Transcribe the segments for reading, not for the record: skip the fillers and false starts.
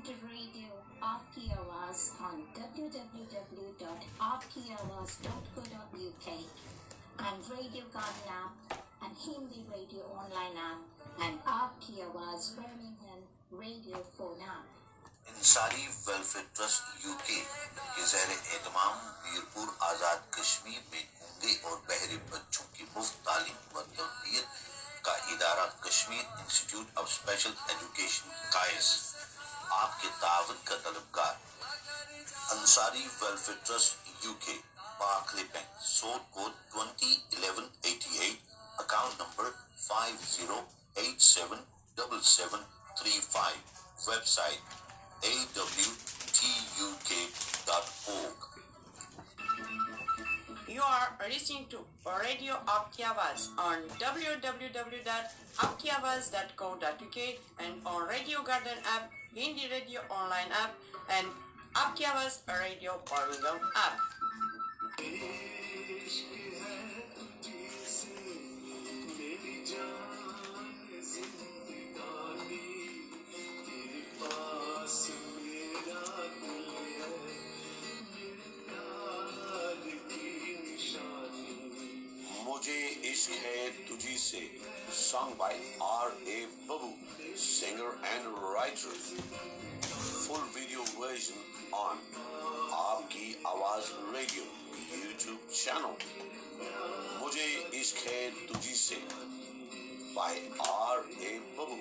to Radio Aapki Awaaz on www.aapkiawaaz.co.uk and Radio Garden app and Hindi Radio online app and Aapki Awaaz Birmingham Radio phone app. Ansari welfare trust UK کے زیر اہتمام میرپور آزاد کشمیر میں گونگے اور بہرے بچوں کی مفت تعلیم و تربیت کا ادارہ Kashmir institute of special education قائز آپ کے تعاون کا طلبگار. Ansari welfare trust UK Barclays bank sort code 201188 account number 50877735 website awtuk.org. You are listening to Radio Aapki Awaaz on www.aapkiawaaz.co.uk and on Radio Garden app, Hindi Radio online app and Aapki Awaaz Radio Birmingham app. مجھے عشق ہے تجھی سے sung by R.A. Babu, singer and writer. Full video version on Aapki Awaaz Radio YouTube channel. مجھے عشق ہے تجھی سے by R.A. Babu.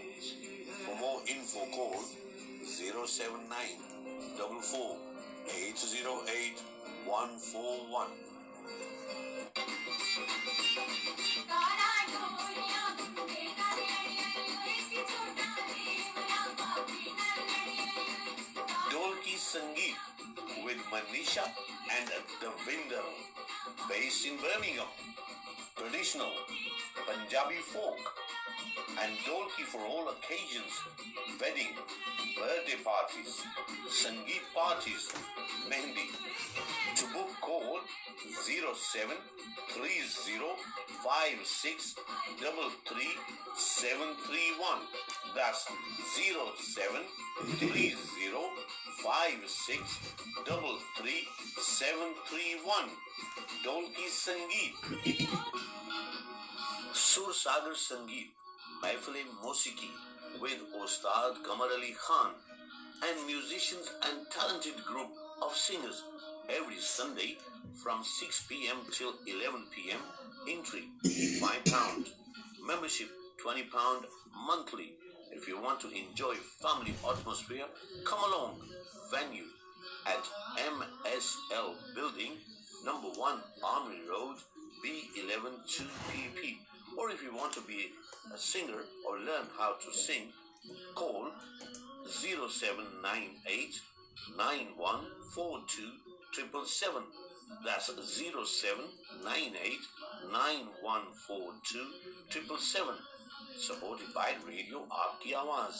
For more info call 07944808141. Dolki Sangeet with Manisha and Davinder, based in Birmingham. Traditional Punjabi folk and Dolki for all occasions, wedding, birthday parties, Sangeet parties, Mehndi. To book call 07335633731. That's 07335633731. Dolki Sangeet. Sur Sagar Sangeet, Mahfil Musiqi with Ustad Qamar Ali Khan and musicians and talented group of singers every Sunday from 6 p.m. till 11 p.m. Entry £5. Membership £20 monthly. If you want to enjoy family atmosphere, come along. Venue at MSL Building, number 1 Army Road, B11 2PP. Or if you want to be a singer or learn how to sing, call 0798 9142 That's 0798 9142 Supported by Radio Aapki Awaaz.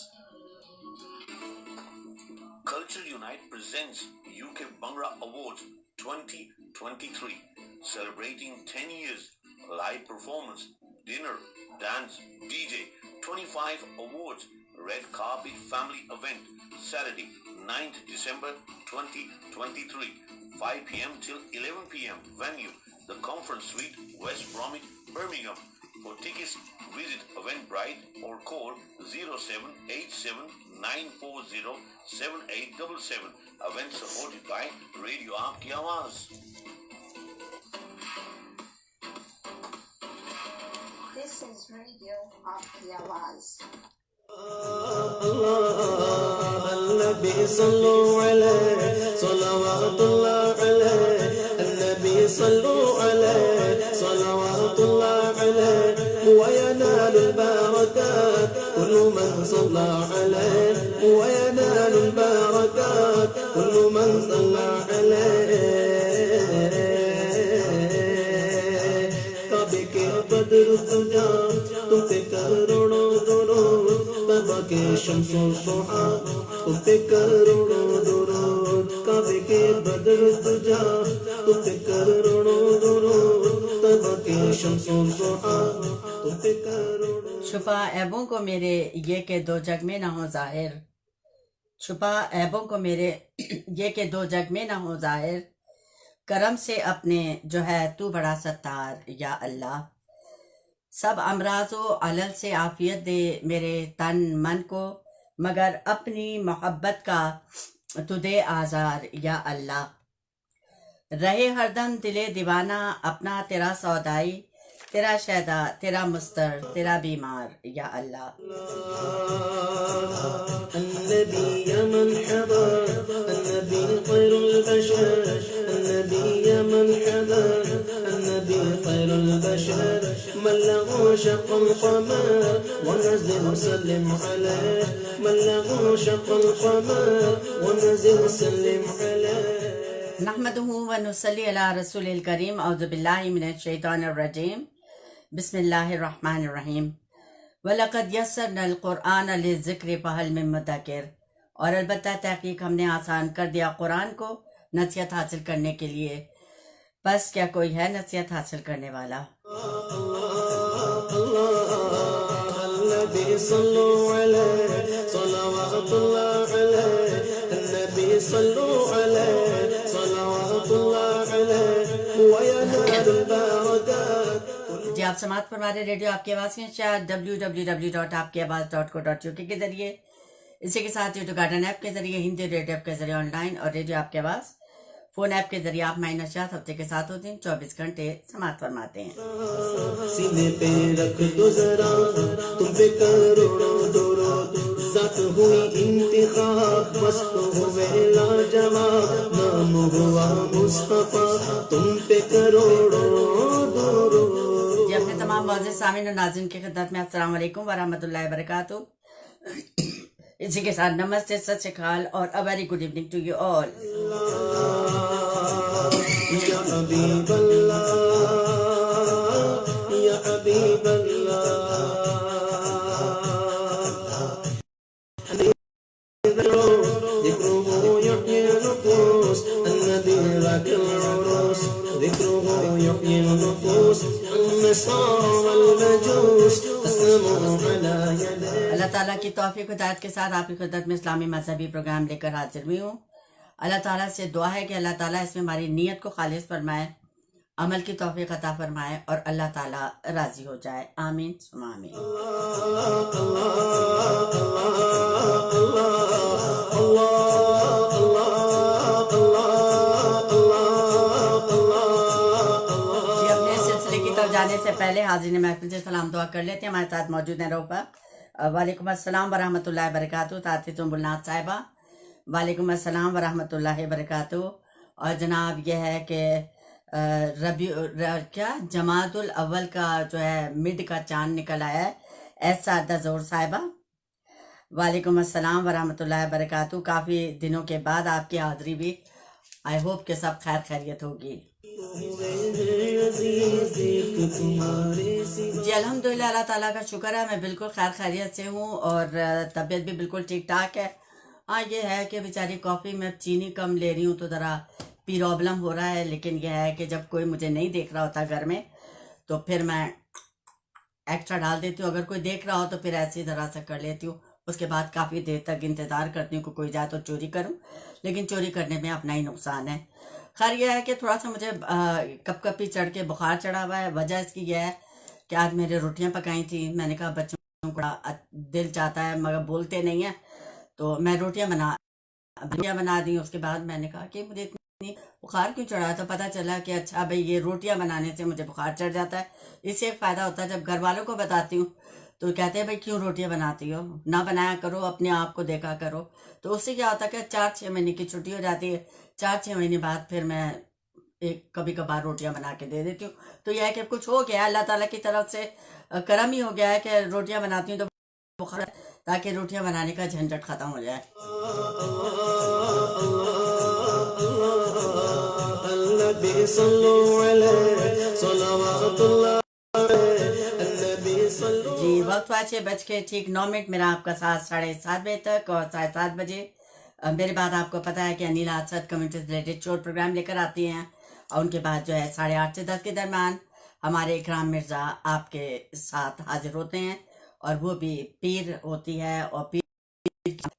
Culture Unite presents UK Bhangra Awards 2023, celebrating 10 years, live performance, dinner, dance, DJ, 25 awards, red carpet family event, Saturday, 9th December 2023, 5 p.m. till 11 p.m. Venue, The Conference Suite, West Bromwich, Birmingham. For tickets, visit Eventbrite or call 07879407877. Event supported by Radio Aapki Awaaz. This is Radio Aapki Awaaz. النبي صلوا عليه صلوات الله عليه النبي صلوا عليه صلوات الله عليه وينال البركات كل من صلى عليه وينال البركات كل من صلى عليه كبك بدر الدجى تكرروا درود کے شمس الضحا تو پہ کروڑوں درود کعبے کے بدر تجا تو پہ کروڑوں درود تب کے شمس الضحا تو پہ کروڑوں. چھپا عیبوں کو میرے یہ کہ دو جگ میں نہ ہو ظاہر. چھپا عیبوں کو میرے یہ کہ دو جگ میں نہ ہو ظاہر، کرم سے اپنے جو ہے تو بڑا ستار یا اللہ۔ سب امراض و علل سے عافیت دے میرے تن من کو، مگر اپنی محبت کا تو دے آزار یا اللہ۔ رہے ہر دم دل دیوانہ اپنا تیرا سودائی، تیرا شیدا تیرا مستر تیرا بیمار یا اللہ۔ النبي يا من حضر، النبي خير البشر، النبي يا من حضر، النبي خير البشر، من له شق القمر ونزل سلم عليه، من له شق القمر ونزل سلم عليه۔ نحمدہ ونصلی علی رسول الکریم، اعوذ باللہ من الشیطان الرجیم، بسم اللہ الرحمن الرحیم۔ وَلَقَدْ يَسَّرْنَا الْقُرْآنَ لِلذِّكْرِ فَهَلْ مِن مُّدَّكِرٍ، اور البتہ تحقیق ہم نے آسان کر دیا قرآن کو نصیحت حاصل کرنے کے لیے، بس کیا کوئی ہے نصیحت حاصل کرنے والا؟ النبي صلوا عليه صلوات الله عليه، النبي صلوا عليه صلوات الله عليه وينال البركات۔ جی آپ سماعت فرما رہے ریڈیو آپ کی آواز کے شاید www.aapkiawaaz.co.uk کے ذریعے، اسی کے ساتھ یوٹیوب گارڈن ایپ کے ذریعے، ہندی ریڈیو ایپ کے ذریعے آن لائن، اور ریڈیو آپ کی آواز فون ایپ کے ذریعے آپ ماہ نشریات ہفتے کے 7 دن 24 گھنٹے سماعت فرماتے ہیں۔ سینے پہ رکھ دو ذرا تم پہ کروڑوں درود، ذات ہوئی انتخاب مست ہوئے لاجواب، نام ہوا مصطفیٰ تم پہ کروڑوں درود۔ جی اپنے تمام معزز سامعین اور ناظرین کی خدمت میں السلام علیکم ورحمۃ اللہ وبرکاتہ۔ اسی کے ساتھ نمستے، ست شری اکال اور a very good evening to you all۔ یا حبیب اللہ یا حبیب اللہ، ذکرہ یحیی النفوس، النبی راکی العروس، ذکرہ یحیی النفوس، النصارى والمجوس اسلموا علی یدیہ۔ اللہ تعالیٰ کی توفیق و ہدایت کے ساتھ آپ کی خدمت میں اسلامی مذہبی پروگرام لے کر حاضر ہوئی ہوں۔ اللہ تعالیٰ سے دعا ہے کہ اللہ تعالیٰ اس میں ہماری نیت کو خالص فرمائے، عمل کی توفیق عطا فرمائے اور اللہ تعالیٰ راضی ہو جائے، آمین ثم آمین۔ جی اپنے سلسلے کی طرف جانے سے پہلے حاضرین محفل سے سلام دعا کر لیتے ہیں۔ ہمارے ساتھ موجود ہیں روپا، وعلیکم السلام ورحمۃ اللہ وبرکاتہ، تعطیل الناس صاحبہ، وعلیکم السلام ورحمۃ اللہ وبرکاتہ۔ اور جناب یہ ہے کہ جماعت الاول کا جو ہے مڈ کا چاند نکل آیا ہے، ایسا زور صاحبہ، وعلیکم السلام ورحمۃ اللہ وبرکاتہ۔ کافی دنوں کے بعد آپ کی حاضری بھی، آئی ہوپ کہ سب خیر خیریت ہوگی۔ جی الحمدللہ، اللہ تعالیٰ کا شکر ہے، میں بالکل خیر خیریت سے ہوں اور طبیعت بھی بالکل ٹھیک ٹھاک ہے۔ ہاں یہ ہے کہ بیچاری کافی میں چینی کم لے رہی ہوں تو ذرا پرابلم ہو رہا ہے، لیکن یہ ہے کہ جب کوئی مجھے نہیں دیکھ رہا ہوتا گھر میں تو پھر میں ایکسٹرا ڈال دیتی ہوں، اگر کوئی دیکھ رہا ہو تو پھر ایسے ہی ذرا سا کر لیتی ہوں، اس کے بعد کافی دیر تک انتظار کرتی ہوں کہ کوئی جائے تو چوری کروں، لیکن چوری کرنے میں اپنا ہی نقصان ہے۔ خیر یہ ہے کہ تھوڑا سا مجھے کپ کپی چڑھ کے بخار چڑھا ہوا ہے، وجہ اس کی یہ ہے کہ آج میرے روٹیاں پکائی تھیں، میں نے کہا بچوں کو دل چاہتا ہے مگر بولتے نہیں ہیں، تو میں روٹیاں بنا دی۔ اس کے بعد میں نے کہا کہ مجھے اتنی بخار کیوں چڑھا، تو پتہ چلا کہ اچھا بھئی یہ روٹیاں بنانے سے مجھے بخار چڑھ جاتا ہے۔ اس سے ایک فائدہ ہوتا ہے، جب گھر والوں کو بتاتی ہوں تو کہتے ہیں بھئی کیوں روٹیاں بناتی ہو، نہ بنایا کرو، اپنے آپ کو دیکھا کرو۔ تو اس سے کیا ہوتا ہے کہ 4-6 مہینے کی چھٹی ہو جاتی ہے، 4-6 مہینے بعد پھر میں کبھی کبھار روٹیاں بنا کے دے دیتی ہوں۔ تو یہ ہے کہ کچھ ہو گیا، اللہ تعالیٰ کی طرف سے کرم ہی ہو گیا ہے کہ روٹیاں بناتی ہوں تو بخار، تاکہ روٹیاں بنانے کا جھنجھٹ ختم ہو جائے۔ النبی صلوا علیہ صلوات اللہ جی وقت 6:09 میرا آپ کا ساتھ 7:30 بجے تک، اور 7:30 بجے میرے بعد آپ کو پتا ہے کہ انیل آسد کمیونٹی ریلیٹڈ شور پروگرام لے کر آتی ہیں، اور ان کے بعد جو ہے 8:30 سے 10 کے درمیان ہمارے اکرام مرزا آپ کے ساتھ حاضر ہوتے ہیں، اور وہ بھی پیر ہوتی ہے، اور پیر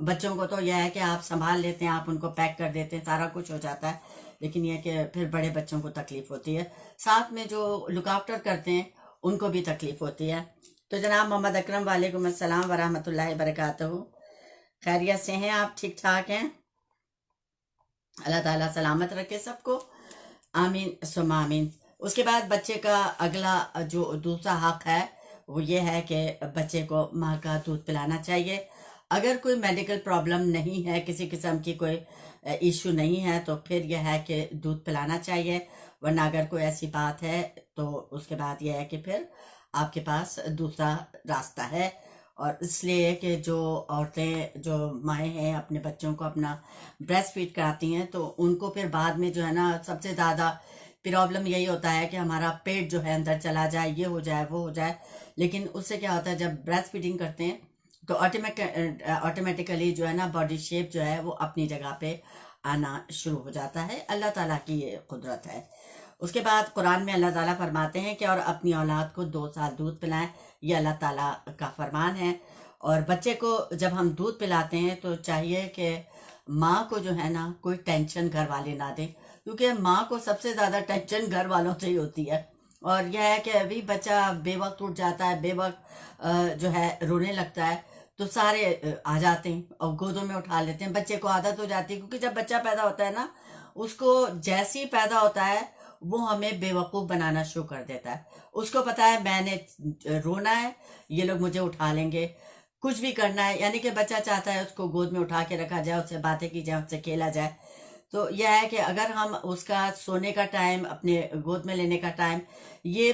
بچوں کو تو یہ ہے کہ آپ سنبھال لیتے ہیں، آپ ان کو پیک کر دیتے ہیں، سارا کچھ ہو جاتا ہے، لیکن یہ کہ پھر بڑے بچوں کو تکلیف ہوتی ہے، ساتھ میں جو لک آفٹر کرتے ہیں ان کو بھی تکلیف ہوتی ہے۔ تو جناب محمد اکرم، وعلیکم السلام ورحمۃ اللہ وبرکاتہ، خیریت سے ہیں آپ؟ ٹھیک ٹھاک ہیں؟ اللہ تعالیٰ سلامت رکھے سب کو، آمین ثم آمین۔ اس کے بعد بچے کا اگلا جو دوسرا حق ہے وہ یہ ہے کہ بچے کو ماں کا دودھ پلانا چاہیے۔ اگر کوئی میڈیکل پرابلم نہیں ہے، کسی قسم کی کوئی ایشو نہیں ہے، تو پھر یہ ہے کہ دودھ پلانا چاہیے، ورنہ اگر کوئی ایسی بات ہے تو اس کے بعد یہ ہے کہ پھر آپ کے پاس دوسرا راستہ ہے۔ اور اس لیے کہ جو عورتیں، جو مائیں ہیں، اپنے بچوں کو اپنا بریسٹ فیڈ کراتی ہیں تو ان کو پھر بعد میں جو ہے نا سب سے زیادہ پرابلم یہی ہوتا ہے کہ ہمارا پیٹ جو ہے اندر چلا جائے، یہ ہو جائے، وہ ہو جائے، لیکن اس سے کیا ہوتا ہے جب بریسٹ فیڈنگ کرتے ہیں تو آٹومیٹیکلی جو ہے نا باڈی شیپ جو ہے وہ اپنی جگہ پہ آنا شروع ہو جاتا ہے۔ اللہ تعالیٰ کی یہ قدرت ہے۔ اس کے بعد قرآن میں اللہ تعالیٰ فرماتے ہیں کہ اور اپنی اولاد کو 2 سال دودھ پلائیں، یہ اللہ تعالیٰ کا فرمان ہے۔ اور بچے کو جب ہم دودھ پلاتے ہیں تو چاہیے کہ ماں کو جو ہے نا کوئی ٹینشن گھر والے نہ دیں، کیونکہ ماں کو سب سے زیادہ ٹینشن گھر والوں سے ہی ہوتی ہے۔ اور یہ ہے کہ ابھی بچہ بے وقت اٹھ جاتا ہے، بے وقت جو ہے رونے لگتا ہے تو سارے آ جاتے ہیں اور گودوں میں اٹھا لیتے ہیں، بچے کو عادت ہو جاتی ہے، کیونکہ جب بچہ پیدا ہوتا ہے نا اس کو جیسے ہی پیدا ہوتا ہے وہ ہمیں بے وقوف بنانا شروع کر دیتا ہے۔ اس کو پتا ہے میں نے رونا ہے، یہ لوگ مجھے اٹھا لیں گے، کچھ بھی کرنا ہے، یعنی کہ بچہ چاہتا ہے اس کو گود میں اٹھا کے رکھا جائے، اس سے باتیں کی جائیں، اس سے کھیلا جائے۔ تو یہ ہے کہ اگر ہم اس کا سونے کا ٹائم، اپنے گود میں لینے کا ٹائم، یہ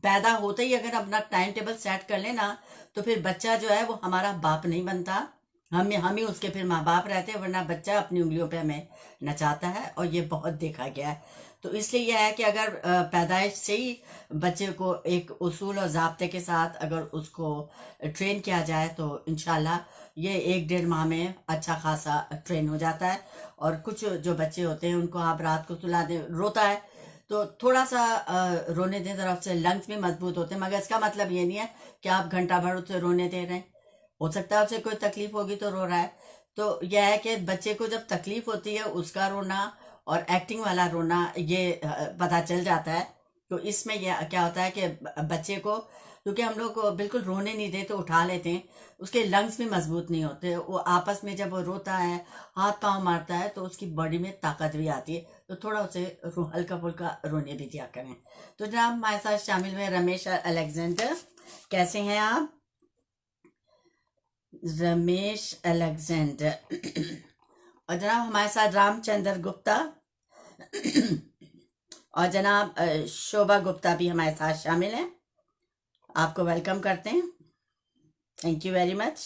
پیدا ہوتے ہی اگر اپنا ٹائم ٹیبل سیٹ کر لینا تو پھر بچہ جو ہے وہ ہمارا باپ نہیں بنتا، ہم ہی اس کے پھر ماں باپ رہتے ہیں، ورنہ بچہ اپنی انگلیوں پہ ہمیں نچاتا ہے، اور یہ بہت دیکھا گیا ہے۔ تو اس لیے یہ ہے کہ اگر پیدائش سے ہی بچے کو ایک اصول اور ضابطے کے ساتھ اگر اس کو ٹرین کیا جائے تو انشاءاللہ یہ 1-1.5 ماہ میں اچھا خاصا ٹرین ہو جاتا ہے۔ اور کچھ جو بچے ہوتے ہیں ان کو آپ رات کو سلا دیں، روتا ہے تو تھوڑا سا رونے دیں، طرف سے لنگس بھی مضبوط ہوتے ہیں، مگر اس کا مطلب یہ نہیں ہے کہ آپ گھنٹہ بھر اسے رونے دے رہے ہیں، ہو سکتا ہے اسے کوئی تکلیف ہوگی تو رو رہا ہے۔ تو یہ ہے کہ بچے کو جب تکلیف ہوتی ہے اس کا رونا اور ایکٹنگ والا رونا یہ پتہ چل جاتا ہے۔ تو اس میں یہ کیا ہوتا ہے کہ بچے کو، کیونکہ ہم لوگ بالکل رونے نہیں دے تو اٹھا لیتے ہیں، اس کے لنگس بھی مضبوط نہیں ہوتے، وہ آپس میں جب وہ روتا ہے، ہاتھ پاؤں مارتا ہے تو اس کی باڈی میں طاقت بھی آتی ہے، تو تھوڑا اسے ہلکا پھلکا رونے بھی دیا کریں۔ تو جناب ہمارے ساتھ شامل ہوئے رمیش الیگزینڈر، کیسے ہیں آپ؟ رمیش الیگزینڈر۔ اور جناب ہمارے ساتھ رام چندر گپتا اور جناب شوبھا گپتا بھی ہمارے ساتھ شامل ہیں، آپ کو ویلکم کرتے ہیں، تھینک یو ویری مچ،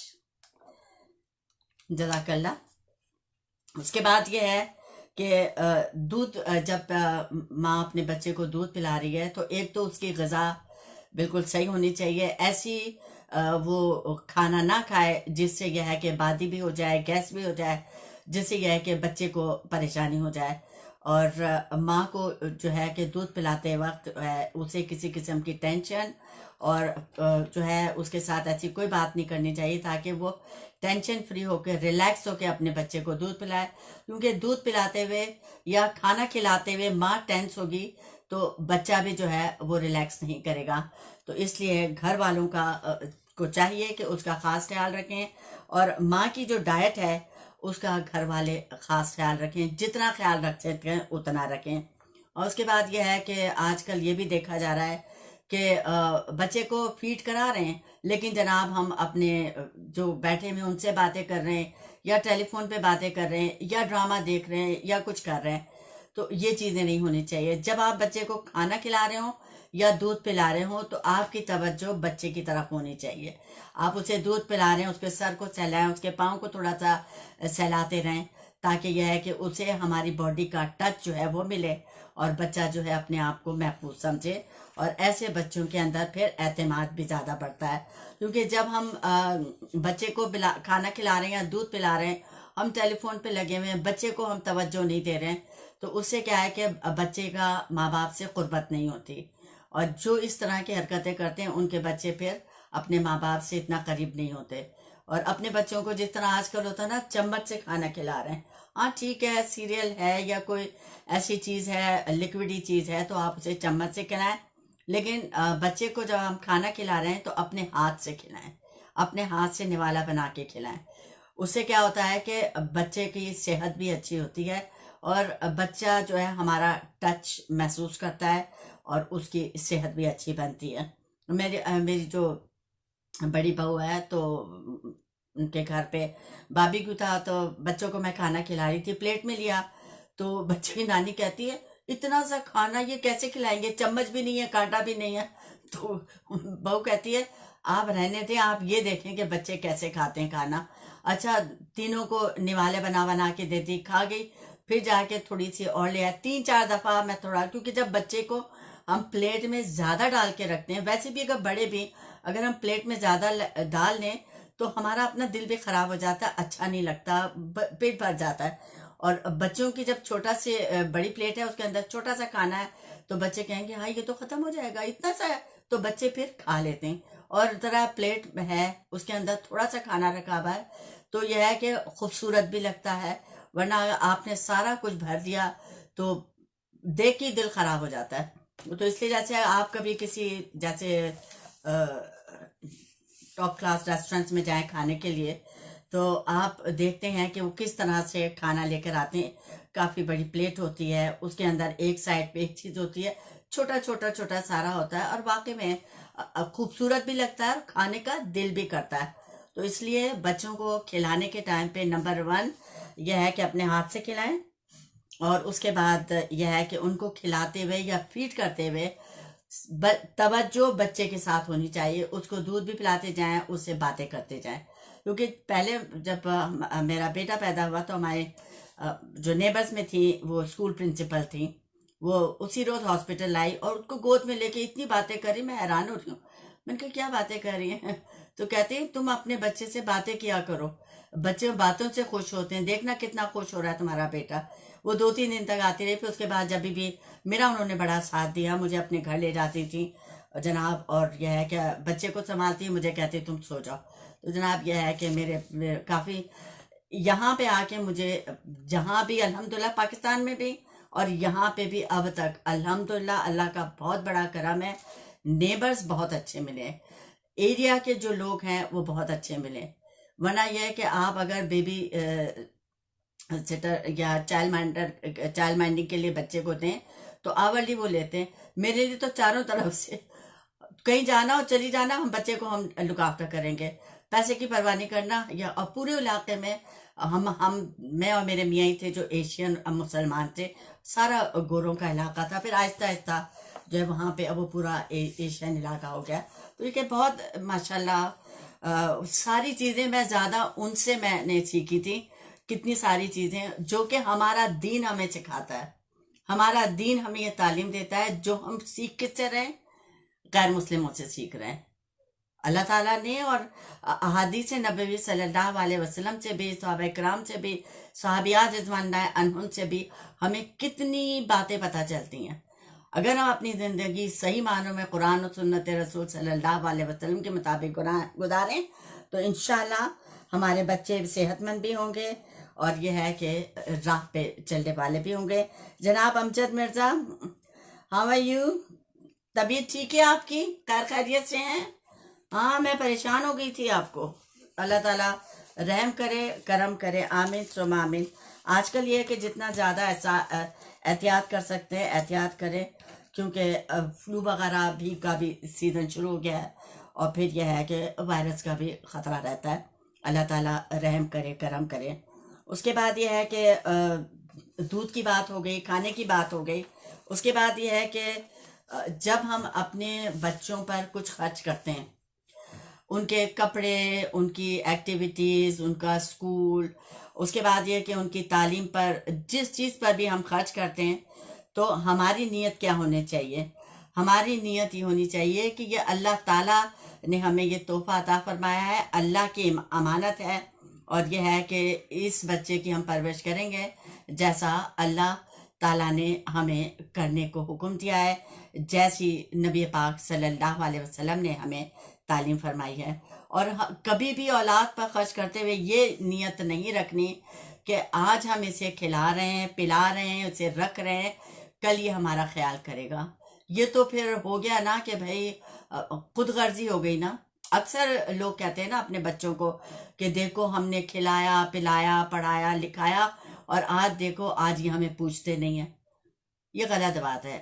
جزاک اللہ۔ اس کے بعد یہ ہے کہ دودھ جب ماں اپنے بچے کو دودھ پلا رہی ہے تو ایک تو اس کی غذا بالکل صحیح ہونی چاہیے، ایسی وہ کھانا نہ کھائے جس سے یہ ہے کہ بادی بھی ہو جائے، گیس بھی ہو جائے، جس سے یہ ہے کہ بچے کو پریشانی ہو جائے۔ اور ماں کو جو ہے کہ دودھ پلاتے وقت اسے کسی قسم کی ٹینشن اور جو ہے اس کے ساتھ ایسی کوئی بات نہیں کرنی چاہیے تاکہ وہ ٹینشن فری ہو کے ریلیکس ہو کے اپنے بچے کو دودھ پلائے، کیونکہ دودھ پلاتے ہوئے یا کھانا کھلاتے ہوئے ماں ٹینس ہوگی تو بچہ بھی جو ہے وہ ریلیکس نہیں کرے گا۔ تو اس لیے گھر والوں کو چاہیے کہ اس کا خاص خیال رکھیں، اور ماں کی جو ڈائٹ ہے اس کا گھر والے خاص خیال رکھیں، جتنا خیال رکھ سکتے ہیں اتنا رکھیں۔ اور اس کے بعد یہ ہے کہ آج کل یہ بھی دیکھا جا رہا ہے کہ بچے کو فیڈ کرا رہے ہیں لیکن جناب ہم اپنے جو بیٹھے ہوئے ان سے باتیں کر رہے ہیں، یا ٹیلی فون پہ باتیں کر رہے ہیں، یا ڈرامہ دیکھ رہے ہیں، یا کچھ کر رہے ہیں، تو یہ چیزیں نہیں ہونی چاہیے۔ جب آپ بچے کو کھانا کھلا رہے ہوں یا دودھ پلا رہے ہوں تو آپ کی توجہ بچے کی طرف ہونی چاہیے، آپ اسے دودھ پلا رہے ہیں، اس کے سر کو سہلائیں، اس کے پاؤں کو تھوڑا سا سہلاتے رہیں، تاکہ یہ ہے کہ اسے ہماری باڈی کا ٹچ جو ہے وہ ملے اور بچہ جو ہے اپنے آپ کو محفوظ سمجھے۔ اور ایسے بچوں کے اندر پھر اعتماد بھی زیادہ بڑھتا ہے، کیونکہ جب ہم بچے کو کھانا کھلا رہے ہیں یا دودھ پلا رہے ہیں، ہم ٹیلی فون پہ لگے ہوئے ہیں، بچے کو ہم توجہ نہیں دے رہے ہیں، تو اس سے کیا ہے کہ بچے کا ماں باپ سے قربت نہیں ہوتی، اور جو اس طرح کی حرکتیں کرتے ہیں ان کے بچے پھر اپنے ماں باپ سے اتنا قریب نہیں ہوتے۔ اور اپنے بچوں کو جس طرح آج کل ہوتا ہے نا چمچ سے کھانا کھلا رہے ہیں. ہاں ٹھیک ہے، سیریل ہے یا کوئی ایسی چیز ہے لکوڈی چیز ہے تو آپ اسے چمچ سے کھلائیں، لیکن بچے کو جب ہم کھانا کھلا رہے ہیں تو اپنے ہاتھ سے کھلائیں، اپنے ہاتھ سے نوالا بنا کے کھلائیں. اس سے کیا ہوتا ہے کہ بچے کی صحت بھی اچھی ہوتی ہے اور بچہ جو ہے ہمارا ٹچ محسوس کرتا ہے اور اس کی صحت بھی اچھی بنتی ہے. میری جو بڑی بہو ہے تو ان کے گھر پہ بابی کو تھا تو بچوں کو میں کھانا کھلا رہی تھی، پلیٹ میں لیا تو بچے کی نانی کہتی ہے اتنا سا کھانا یہ کیسے کھلائیں گے، چمچ بھی نہیں ہے، کانٹا بھی نہیں ہے. تو بہو کہتی ہے آپ رہنے دیں، آپ یہ دیکھیں کہ بچے کیسے کھاتے ہیں کھانا. اچھا تینوں کو نوالے بنا بنا کے دیتی، کھا گئی، پھر جا کے تھوڑی سی اور لے آیا. 3-4 دفعہ میں تھوڑا، کیونکہ جب بچے کو ہم پلیٹ میں زیادہ ڈال کے رکھتے ہیں، ویسے بھی اگر بڑے بھی اگر ہم پلیٹ میں زیادہ ڈال لیں تو ہمارا اپنا دل بھی خراب ہو جاتا ہے، اچھا نہیں لگتا، پیٹ بھر جاتا ہے. اور بچوں کی جب چھوٹا سے بڑی پلیٹ ہے اس کے اندر چھوٹا سا کھانا ہے تو بچے کہیں گے ہاں یہ تو ختم ہو جائے گا، اتنا سا ہے، تو بچے پھر کھا لیتے ہیں. اور ذرا پلیٹ ہے اس کے اندر تھوڑا سا کھانا رکھا ہوا ہے تو یہ ہے کہ خوبصورت بھی لگتا ہے، ورنہ آپ نے سارا کچھ بھر دیا تو دیکھ کے دل خراب ہو جاتا ہے. تو اس لیے جیسے آپ کبھی کسی جیسے ٹاپ کلاس ریسٹورینٹس میں جائیں کھانے کے لیے تو آپ دیکھتے ہیں کہ وہ کس طرح سے کھانا لے کر آتے ہیں. کافی بڑی پلیٹ ہوتی ہے، اس کے اندر ایک سائڈ پہ ایک چیز ہوتی ہے، چھوٹا چھوٹا چھوٹا سارا ہوتا ہے اور واقعی میں خوبصورت بھی لگتا ہے اور کھانے کا دل بھی کرتا ہے. تو اس لیے بچوں کو کھلانے کے ٹائم پہ نمبر 1 یہ ہے کہ اپنے ہاتھ سے کھلائیں، اور اس کے بعد یہ ہے کہ ان کو کھلاتے ہوئے یا فیڈ کرتے ہوئے توجہ بچے کے ساتھ ہونی چاہیے. اس کو دودھ بھی پلاتے جائیں، اس سے باتیں کرتے جائیں. کیونکہ پہلے جب میرا بیٹا پیدا ہوا تو ہمارے جو نیبرز میں تھی وہ اسکول پرنسپل تھیں، وہ اسی روز ہاسپٹل آئی اور اس کو گود میں لے کے اتنی باتیں کری، میں حیران ہو رہی ہوں. میں نے کہا کیا باتیں کر رہی ہیں؟ تو کہتے ہیں تم اپنے بچے سے باتیں کیا کرو، بچے باتوں سے خوش ہوتے ہیں، دیکھنا کتنا خوش ہو رہا ہے تمہارا بیٹا. وہ 2-3 دن تک آتی رہی، پھر اس کے بعد جب بھی میرا انہوں نے بڑا ساتھ دیا، مجھے اپنے گھر لے جاتی تھی جناب، اور یہ ہے کہ بچے کو سنبھالتی، مجھے کہتی تم سو جاؤ. تو جناب یہ ہے کہ میرے کافی یہاں پہ آ کے مجھے جہاں بھی الحمدللہ پاکستان میں بھی اور یہاں پہ بھی اب تک الحمدللہ اللہ کا بہت بڑا کرم ہے، نیبرز بہت اچھے ملے، ایریا کے جو لوگ ہیں وہ بہت اچھے ملے. ورنہ یہ ہے کہ آپ اگر بیبی سٹر یا چائلڈ مائنڈنگ کے لیے بچے کو دیں تو آورلی وہ لیتے ہیں. میرے لیے تو چاروں طرف سے کہیں جانا ہو چلی جانا، ہم بچے کو ہم لک آفٹر کریں گے، پیسے کی پرواہ نہیں کرنا. یا اور پورے علاقے میں میں اور میرے میاں ہی تھے جو ایشین مسلمان تھے، سارا گوروں کا علاقہ تھا. پھر آہستہ آہستہ جو ہے وہاں پہ اب وہ پورا ایشین علاقہ ہو گیا. تو یہ کہ بہت ماشاءاللہ ساری چیزیں میں زیادہ ان سے میں نے سیکھی تھی، کتنی ساری چیزیں جو کہ ہمارا دین ہمیں سکھاتا ہے. ہمارا دین ہمیں یہ تعلیم دیتا ہے جو ہم سیکھ کس سے رہے ہیں، غیر مسلموں سے سیکھ رہے ہیں. اللہ تعالیٰ نے اور احادیث نبوی صلی اللہ علیہ وسلم سے بھی، صحابہ کرام سے بھی، صحابیات رضوان اللہ عنہم سے بھی ہمیں کتنی باتیں پتہ چلتی ہیں. اگر ہم اپنی زندگی صحیح معنوں میں قرآن و سنت رسول صلی اللہ علیہ وسلم کے مطابق گزاریں تو انشاءاللہ ہمارے بچے صحت مند بھی ہوں گے اور یہ ہے کہ راہ پہ چلنے والے بھی ہوں گے. جناب امجد مرزا، ہاؤ آر یو؟ طبیعت ٹھیک ہے آپ کی؟ خیریت سے ہیں؟ ہاں میں پریشان ہو گئی تھی آپ کو. اللہ تعالیٰ رحم کرے، کرم کرے، آمین ثم آمین. آج کل یہ ہے کہ جتنا زیادہ احتیاط کر سکتے ہیں احتیاط کریں، کیونکہ فلو وغیرہ بھی کا بھی سیزن شروع ہو گیا ہے اور پھر یہ ہے کہ وائرس کا بھی خطرہ رہتا ہے. اللہ تعالیٰ رحم کرے، کرم کرے. اس کے بعد یہ ہے کہ دودھ کی بات ہو گئی، کھانے کی بات ہو گئی. اس کے بعد یہ ہے کہ جب ہم اپنے بچوں پر کچھ خرچ کرتے ہیں، ان کے کپڑے، ان کی ایکٹیویٹیز، ان کا اسکول، اس کے بعد یہ کہ ان کی تعلیم پر جس چیز پر بھی ہم خرچ کرتے ہیں تو ہماری نیت کیا ہونی چاہیے؟ ہماری نیت یہ ہونی چاہیے کہ یہ اللہ تعالیٰ نے ہمیں یہ تحفہ عطا فرمایا ہے، اللہ کی امانت ہے، اور یہ ہے کہ اس بچے کی ہم پرورش کریں گے جیسا اللہ تعالیٰ نے ہمیں کرنے کو حکم دیا ہے، جیسی نبی پاک صلی اللہ علیہ وسلم نے ہمیں تعلیم فرمائی ہے. اور کبھی بھی اولاد پر خرچ کرتے ہوئے یہ نیت نہیں رکھنی کہ آج ہم اسے کھلا رہے ہیں، پلا رہے ہیں، اسے رکھ رہے ہیں، کل یہ ہمارا خیال کرے گا. یہ تو پھر ہو گیا نا کہ بھائی خود غرضی ہو گئی نا. اکثر لوگ کہتے ہیں نا اپنے بچوں کو کہ دیکھو ہم نے کھلایا پلایا پڑھایا لکھایا اور آج دیکھو آج یہ ہمیں پوچھتے نہیں ہیں. یہ غلط بات ہے،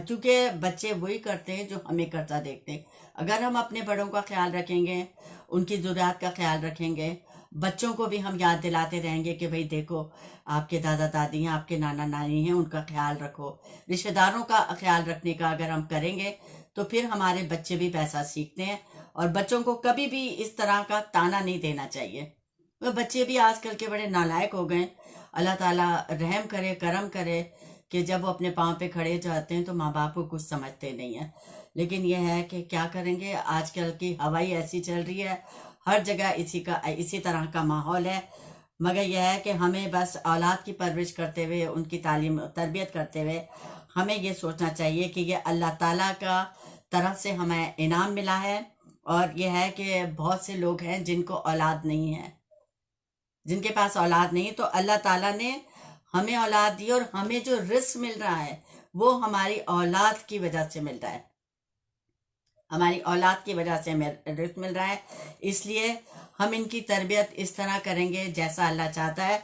کیونکہ بچے وہی کرتے ہیں جو ہمیں کرتا دیکھتے ہیں. اگر ہم اپنے بڑوں کا خیال رکھیں گے، ان کی ضروریات کا خیال رکھیں گے، بچوں کو بھی ہم یاد دلاتے رہیں گے کہ بھئی دیکھو آپ کے دادا دادی ہیں، آپ کے نانا نانی ہیں، ان کا خیال رکھو. رشتہ داروں کا خیال رکھنے کا اگر ہم کریں گے تو پھر ہمارے بچے بھی پیسہ سیکھتے ہیں. اور بچوں کو کبھی بھی اس طرح کا تانا نہیں دینا چاہیے. وہ بچے بھی آج کل کے بڑے نالائق ہو گئے. اللہ تعالیٰ رحم کرے، کرم کرے کہ جب وہ اپنے پاؤں پہ کھڑے جاتے ہیں تو ماں باپ کو کچھ سمجھتے نہیں ہیں. لیکن یہ ہے کہ کیا کریں گے، آج کل کی ہوائی ایسی چل رہی ہے، ہر جگہ اسی طرح کا ماحول ہے. مگر یہ ہے کہ ہمیں بس اولاد کی پرورش کرتے ہوئے، ان کی تعلیم تربیت کرتے ہوئے ہمیں یہ سوچنا چاہیے کہ یہ اللہ تعالیٰ کا طرف سے ہمیں انعام ملا ہے. اور یہ ہے کہ بہت سے لوگ ہیں جن کو اولاد نہیں ہے، جن کے پاس اولاد نہیں، تو اللہ تعالیٰ نے ہمیں اولاد دی اور ہمیں جو رزق مل رہا ہے وہ ہماری اولاد کی وجہ سے مل رہا ہے. ہماری اولاد کی وجہ سے رزق مل رہا ہے. اس لیے ہم ان کی تربیت اس طرح کریں گے جیسا اللہ چاہتا ہے،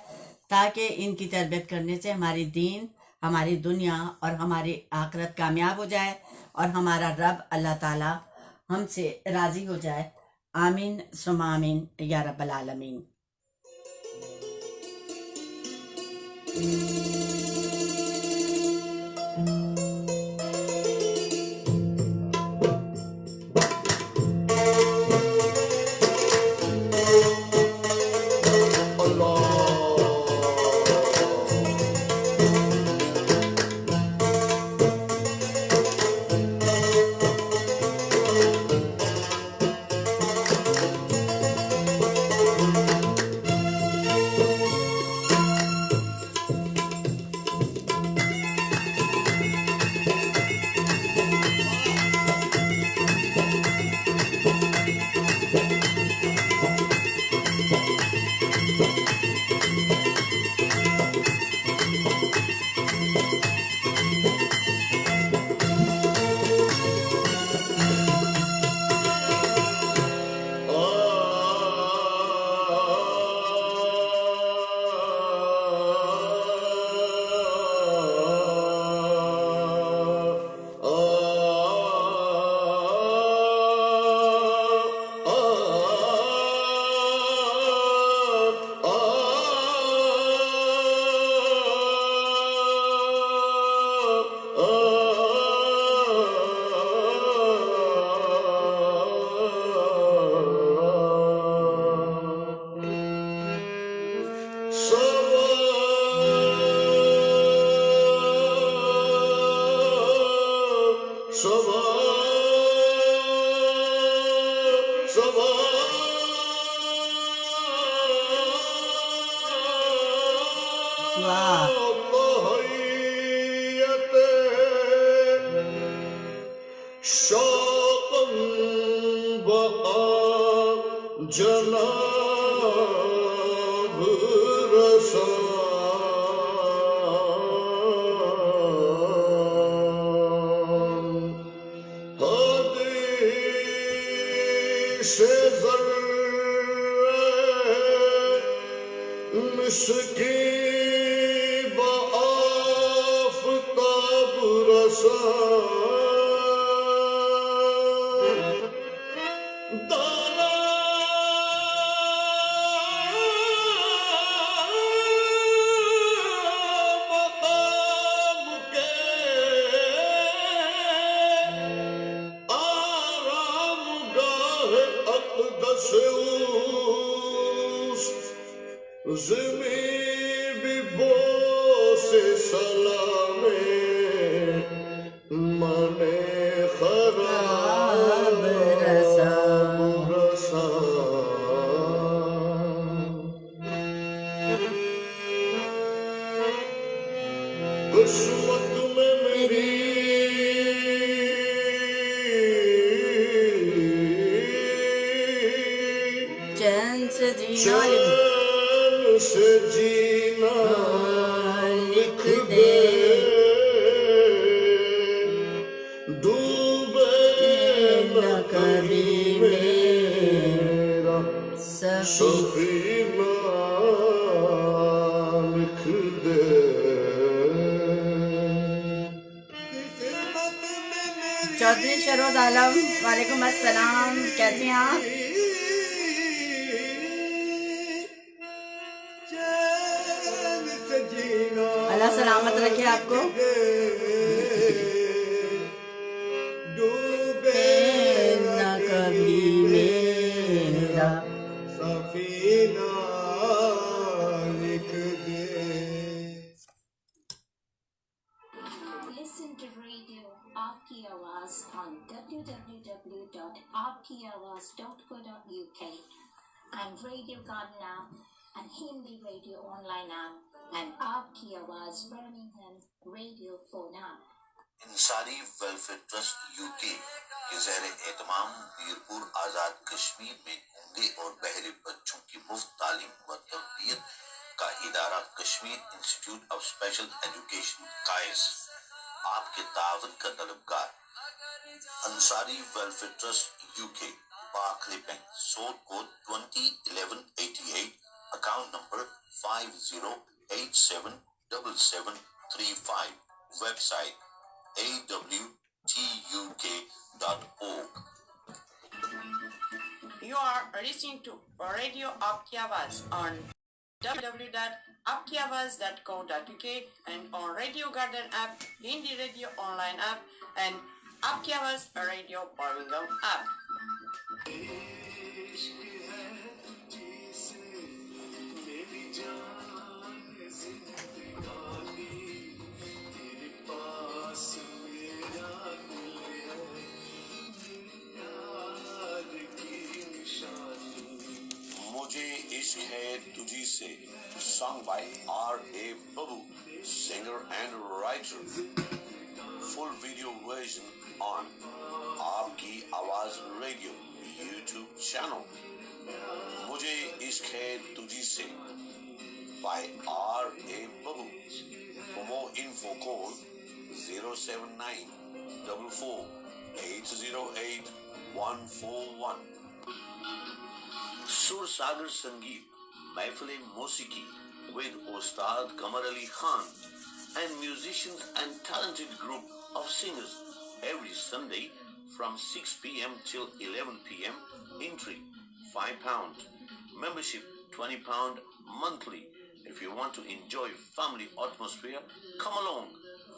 تاکہ ان کی تربیت کرنے سے ہماری دین، ہماری دنیا اور ہماری آخرت کامیاب ہو جائے اور ہمارا رب اللہ تعالیٰ ہم سے راضی ہو جائے. آمین ثم آمین یا رب العالمین. چین سے جینا لکھ دے ڈوبے نہ کبھی میرا سفینہ لکھ دے چودھری شہروز عالم وعلیکم السلام، کیسے ہیں آپ؟ اللہ سلامت رکھے آپ کو. ڈوبے نہ کبھی میرا سفینہ لکھ دے. Listen to radio Aapki Awaaz on www.aapkiawaaz.co.uk and Radio Garden app and Hindi radio online app and Aapki Awaaz Birmingham radio phone app. Ansari welfare trust UK کے زیر اہتمام میرپور آزاد کشمیر میں گونگے اور بہرے بچوں کی مفت تعلیم و تربیت کا ادارہ Kashmir institute of special education قائز آپ کے تعاون کا طلبگار. Ansari welfare trust UK Barclays bank sort code 201188 account number 50877735 website awtuk.org. You are listening to Radio Aapki Awaaz on www.aapkiawaaz.co.uk and on Radio Garden app, Hindi radio online app and Aapki Awaaz radio Birmingham app. مجھے عشق ہے تجھی سے sung by R.A. Babu, singer and writer. Full video version on Aapki Awaaz Radio YouTube channel. مجھے عشق ہے تجھی سے by R.A. Babu. For more info call 07944808141. سر ساگر سنگیت محفل موسیقی with Ustad Qamar Ali Khan and musicians and talented group of singers every Sunday from 6 p.m. till 11 p.m. Entry £5, membership £20 monthly. If you want to enjoy family atmosphere, come along.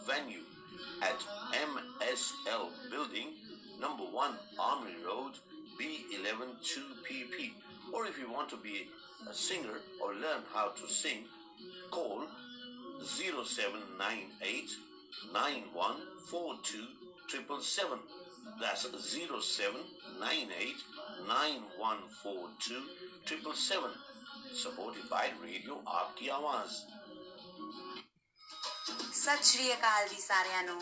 Venue at MSL Building, number 1 Armory Road, B11 2PP. Or if you want to be a singer or learn how to sing, call 0798 9142 That's 0798 9142 Supported by Radio Aapki Awaaz. ਸਤਿ ਸ਼੍ਰੀ ਅਕਾਲ ਜੀ ਸਾਰਿਆਂ ਨੂੰ.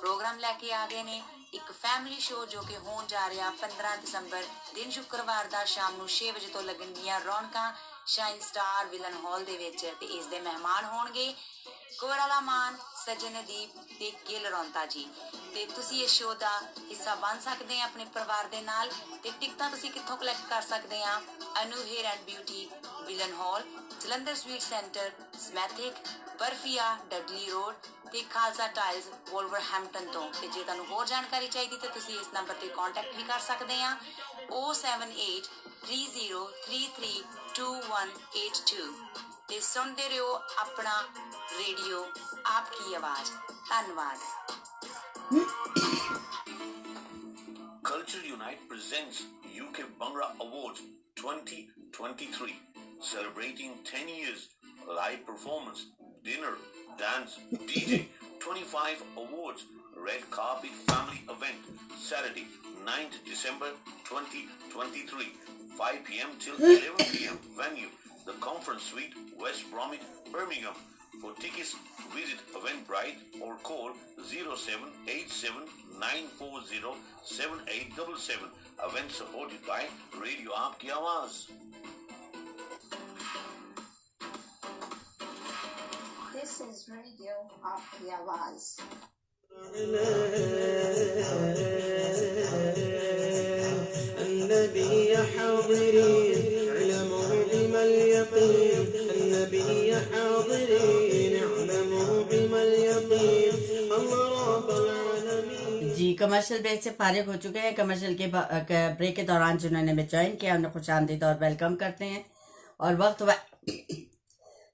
Programme ਲੈ ਕੇ ਆ ਗਏ ਨੇ ਇੱਕ family show ਜੋ ਕਿ ਹੋਣ ਜਾ ਰਿਹਾ 15 ਦਸੰਬਰ ਦਿਨ ਸ਼ੁੱਕਰਵਾਰ ਦਾ ਸ਼ਾਮ ਨੂੰ 6 ਵਜੇ ਤੋਂ ਲੱਗਣਗੀਆਂ ਰੌਣਕਾਂ ਸ਼ਾਈਨ ਸਟਾਰ ਵਿਲਨ ਹਾਲ ਦੇ ਵਿੱਚ ਤੇ ਇਸ ਦੇ ਮਹਿਮਾਨ ਹੋਣਗੇ ਕੋਰਾਲਾ ਮਾਨ, ਸਜਨਦੀਪ ਤੇ ਗਿਲ ਰੌਂਤਾ ਜੀ ਤੇ ਤੁਸੀਂ ਇਸ ਸ਼ੋਅ ਦਾ ਹਿੱਸਾ ਬਣ ਸਕਦੇ ਆ ਆਪਣੇ ਪਰਿਵਾਰ ਦੇ ਨਾਲ ਤੇ ਟਿਕਟਾਂ ਤੁਸੀਂ ਕਿੱਥੋਂ ਕਲੈਕਟ ਕਰ ਸਕਦੇ ਆ Anu hair and beauty Willenhall Jalandhar sweet centre Smethwick ਬਰਫੀਆ ਡਡਲੀ ਰੋਡ ਤੇ ਖਾਲਸਾ ਟਾਈਲਸ ਵੋਲਵਰਹੈਂਪਟਨ ਤੋਂ ਤੇ ਜੇ ਤੁਹਾਨੂੰ ਹੋਰ ਜਾਣਕਾਰੀ ਚਾਹੀਦੀ ਤੇ ਤੁਸੀਂ ਇਸ ਨੰਬਰ ਤੇ ਕੰਟੈਕਟ ਵੀ ਕਰ ਸਕਦੇ ਆ 07830332182 ਤੇ ਸੁਣਦੇ ਰਹੋ ਆਪਣਾ ਰੇਡੀਓ ਆਪਕੀ ਆਵਾਜ਼. ਧੰਨਵਾਦ. Culture Unite presents UK Bhangra Awards 2023, celebrating 10 years, live performance, dinner, dance, DJ, 25 awards, red carpet family event, Saturday, 9th December 2023, 5 p.m. till 11 p.m. Venue, the Conference Suite, West Bromwich, Birmingham. For tickets, visit Eventbrite or call 0787 940 7877. event supported by Radio Aapki Awaaz. This is Radio Aapki Awaaz. النبي حاضرين اعلموا بما اليقين النبي حاضرين اعلموا بما اليقين الله رب العالمين. جی کمرشل بریک سے فارغ ہو چکے ہیں. کمرشل کے بریک کے دوران جنہوں نے ہمیں جوائن کیا انہیں خوش آمدید اور ویلکم کرتے ہیں. اور وقت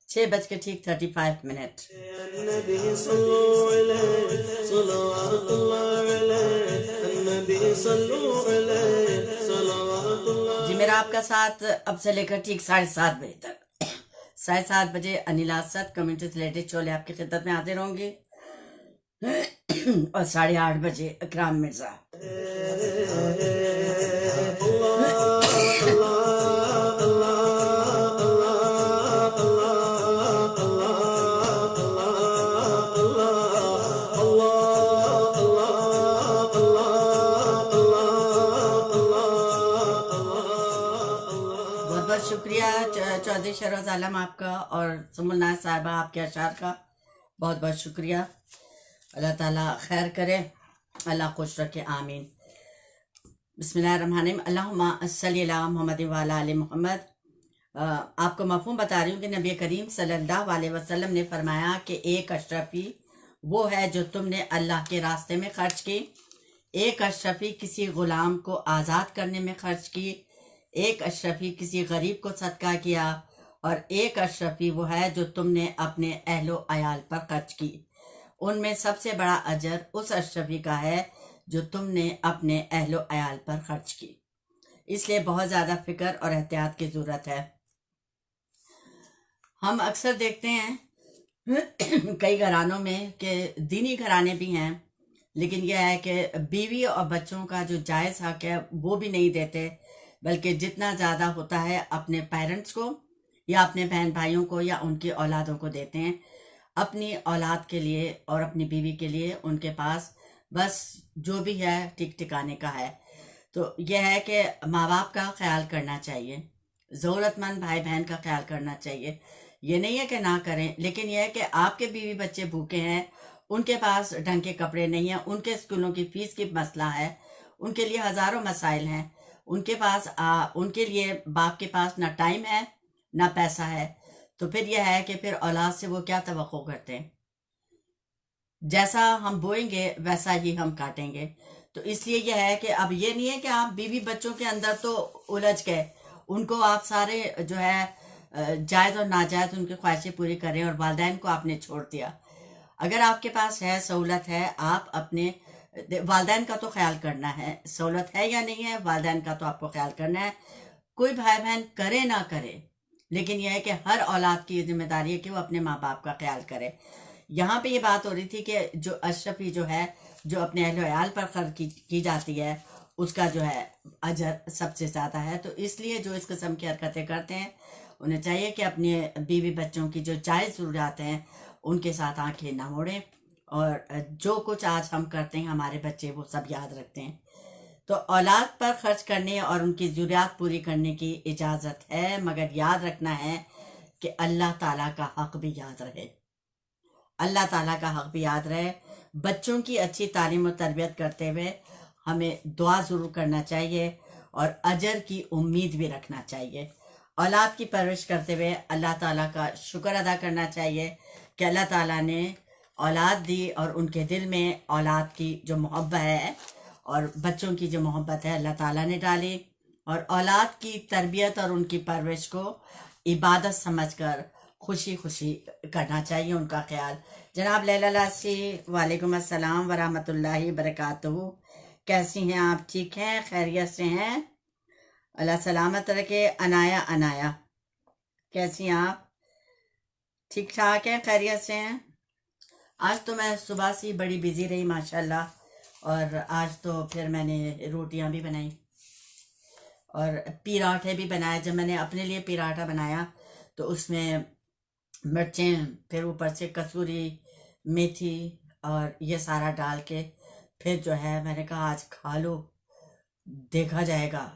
6:35. النبي صلوا عليه صلوات الله عليه النبي صلوا عليه صلوات الله. جی میرا آپ کا ساتھ اب سے لے کر ٹھیک 7:30 بجے تک. 7:30 بجے انیل اسد کمیونٹی سے ریلیٹڈ شعلے آپ کی خدمت میں حاضر ہوں گی اور 8:30 بجے اکرام مرزا. بہت بہت شکریہ چودھری شہروز عالم آپ کا اور سم الناس صاحبہ آپ کے اشعار کا بہت بہت شکریہ. اللہ تعالیٰ خیر کرے, اللہ خوش رکھے, آمین. بسم اللہ الرحمن الرحیم. اللہم صلی علی محمد وعلی آل محمد. آپ کو مفہوم بتا رہی ہوں کہ نبی کریم صلی اللہ علیہ وسلم نے فرمایا کہ ایک اشرفی وہ ہے جو تم نے اللہ کے راستے میں خرچ کی, ایک اشرفی کسی غلام کو آزاد کرنے میں خرچ کی, ایک اشرفی کسی غریب کو صدقہ کیا, اور ایک اشرفی وہ ہے جو تم نے اپنے اہل و عیال پر خرچ کی. ان میں سب سے بڑا اجر اس اشرفی کا ہے جو تم نے اپنے اہل و عیال پر خرچ کی. اس لیے بہت زیادہ فکر اور احتیاط کی ضرورت ہے. ہم اکثر دیکھتے ہیں کئی گھرانوں میں کہ دینی گھرانے بھی ہیں, لیکن یہ ہے کہ بیوی اور بچوں کا جو جائز حق ہے وہ بھی نہیں دیتے, بلکہ جتنا زیادہ ہوتا ہے اپنے پیرنٹس کو یا اپنے بہن بھائیوں کو یا ان کی اولادوں کو دیتے ہیں. اپنی اولاد کے لیے اور اپنی بیوی کے لیے ان کے پاس بس جو بھی ہے ٹک ٹکانے کا ہے. تو یہ ہے کہ ماں باپ کا خیال کرنا چاہیے, ضرورت مند بھائی بہن کا خیال کرنا چاہیے. یہ نہیں ہے کہ نہ کریں, لیکن یہ ہے کہ آپ کے بیوی بچے بھوکے ہیں, ان کے پاس ڈھنگ کے کپڑے نہیں ہیں, ان کے اسکولوں کی فیس کی مسئلہ ہے, ان کے لیے ہزاروں مسائل ہیں, ان کے پاس ان کے لیے باپ کے پاس نہ ٹائم ہے نہ پیسہ ہے. تو پھر یہ ہے کہ پھر اولاد سے وہ کیا توقع کرتے ہیں, جیسا ہم بوئیں گے ویسا ہی ہم کاٹیں گے. تو اس لیے یہ ہے کہ اب یہ نہیں ہے کہ آپ بیوی بچوں کے اندر تو الجھ گئے, ان کو آپ سارے جو ہے جائز اور ناجائز ان کی خواہشیں پوری کریں اور والدین کو آپ نے چھوڑ دیا. اگر آپ کے پاس ہے, سہولت ہے, آپ اپنے والدین کا تو خیال کرنا ہے, سہولت ہے یا نہیں ہے والدین کا تو آپ کو خیال کرنا ہے. کوئی بھائی بہن کرے نہ کرے, لیکن یہ ہے کہ ہر اولاد کی ذمہ داری ہے کہ وہ اپنے ماں باپ کا خیال کرے. یہاں پہ یہ بات ہو رہی تھی کہ جو اشرفی جو ہے جو اپنے اہل و عیال پر خرچ کی جاتی ہے اس کا جو ہے اجر سب سے زیادہ ہے. تو اس لیے جو اس قسم کی حرکتیں کرتے ہیں انہیں چاہیے کہ اپنے بیوی بچوں کی جو جائز ضروریات ہیں ان کے ساتھ آنکھیں نہ موڑیں, اور جو کچھ آج ہم کرتے ہیں ہمارے بچے وہ سب یاد رکھتے ہیں. تو اولاد پر خرچ کرنے اور ان کی ضروریات پوری کرنے کی اجازت ہے, مگر یاد رکھنا ہے کہ اللہ تعالیٰ کا حق بھی یاد رہے, اللہ تعالیٰ کا حق بھی یاد رہے. بچوں کی اچھی تعلیم و تربیت کرتے ہوئے ہمیں دعا ضرور کرنا چاہیے اور اجر کی امید بھی رکھنا چاہیے. اولاد کی پرورش کرتے ہوئے اللہ تعالیٰ کا شکر ادا کرنا چاہیے کہ اللہ تعالیٰ نے اولاد دی اور ان کے دل میں اولاد کی جو محبت ہے اور بچوں کی جو محبت ہے اللہ تعالیٰ نے ڈالی, اور اولاد کی تربیت اور ان کی پرورش کو عبادت سمجھ کر خوشی خوشی کرنا چاہیے ان کا خیال. جناب لیلا لاسی, وعلیکم السلام ورحمۃ اللہ وبرکاتہ. کیسی ہیں آپ؟ ٹھیک ہیں؟ خیریت سے ہیں؟ اللہ سلامت رکھے. انایا کیسی ہیں آپ؟ ٹھیک ٹھاک ہیں؟ خیریت سے ہیں؟ آج تو میں صبح سے بڑی بزی رہی ماشاءاللہ, اور آج تو پھر میں نے روٹیاں بھی بنائیں اور پیراٹھے بھی بنائے. جب میں نے اپنے لیے پیراٹھا بنایا تو اس میں مرچیں, پھر اوپر سے کسوری میتھی اور یہ سارا ڈال کے پھر جو ہے میں نے کہا آج کھا لو. دیکھا جائے گا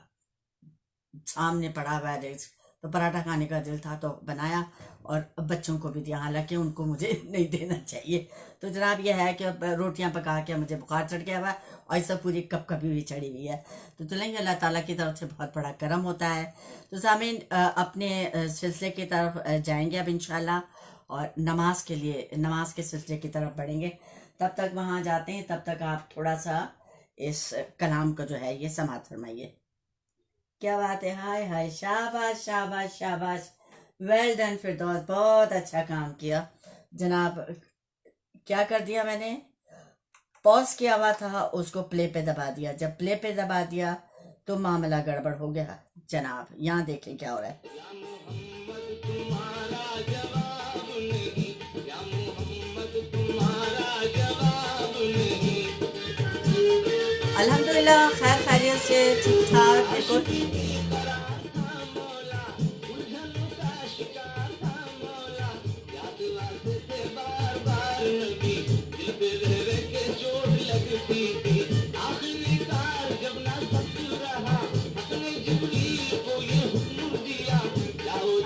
سامنے پڑا ہوا ہے تو پراٹھا کھانے کا دل تھا تو بنایا اور بچوں کو بھی دیا، حالانکہ ان کو مجھے نہیں دینا چاہیے. تو جناب یہ ہے کہ روٹیاں پکا کے مجھے بخار چڑھ گیا ہوا ہے اور ایسا پوری کپ کبھی ہوئی چڑھی ہوئی ہے. تو چلیں اللہ تعالیٰ کی طرف سے بہت بڑا کرم ہوتا ہے. تو سامعین اپنے سلسلے کی طرف جائیں گے اب انشاءاللہ، اور نماز کے سلسلے کی طرف بڑھیں گے. تب تک وہاں جاتے ہیں، تب تک آپ تھوڑا سا اس کلام کو جو ہے یہ سماعت فرمائیے. کیا بات ہے، ہائے ہائے، شاباش شاباش شاباش، ویل ڈن فردوس، بہت اچھا کام کیا جناب. کیا کر دیا میں نے، پوز کیا ہوا تھا اس کو پلے پہ دبا دیا. جب پلے پہ دبا دیا تو معاملہ گڑبڑ ہو گیا جناب. یہاں دیکھیں کیا ہو رہا ہے. الحمدللہ خیر خیریت سے ٹھیک ٹھاک بالکل.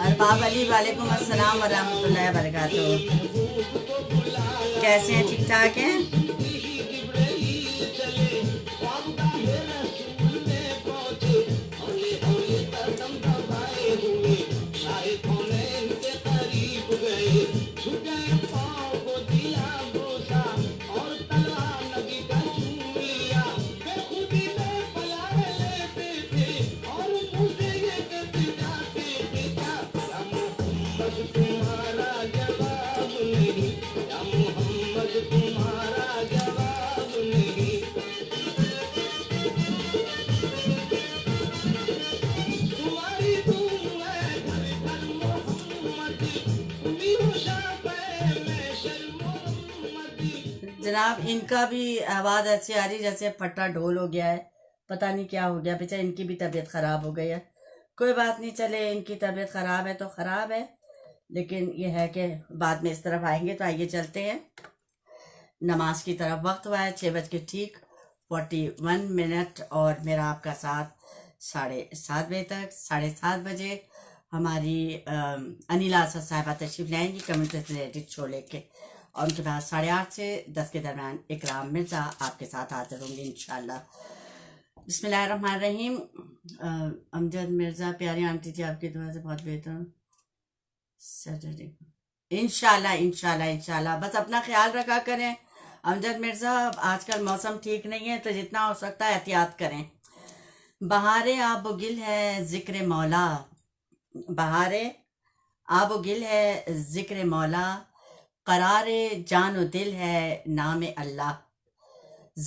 ارباب علی وعلیکم السلام ورحمۃ اللہ وبرکاتہ. کیسے ہیں، ٹھیک ٹھاک ہیں؟ جناب ان کا بھی آواز ایسی آ رہی جیسے پھٹا ڈھول ہو گیا ہے، پتہ نہیں کیا ہو گیا. بیچارے ان کی بھی طبیعت خراب ہو گئی ہے. کوئی بات نہیں، چلے ان کی طبیعت خراب ہے تو خراب ہے، لیکن یہ ہے کہ بعد میں اس طرف آئیں گے. تو آئیے چلتے ہیں نماز کی طرف. وقت ہوا ہے 6:41 اور میرا آپ کا ساتھ 7:30 بجے تک. 7:30 بجے ہماری انیلا اسد صاحبہ تشریف لائیں گی کمیونٹی ریلیٹڈ شو لے کے، اور ان کے بعد 8:30 سے 10 کے درمیان اکرام مرزا آپ کے ساتھ حاضر ہوں گے انشاءاللہ. بسم اللہ الرحمن الرحیم. امجد مرزا پیاری آنٹی جی آپ کی دعا سے بہت بہتر سیٹرڈے انشاءاللہ انشاءاللہ انشاءاللہ. بس اپنا خیال رکھا کریں امجد مرزا. آج کل موسم ٹھیک نہیں ہے تو جتنا ہو سکتا ہے احتیاط کریں. بہار آب و گل ہے ذکر مولا، بہار آب و گل ہے ذکر مولا، قرار جان و دل ہے نام اللہ.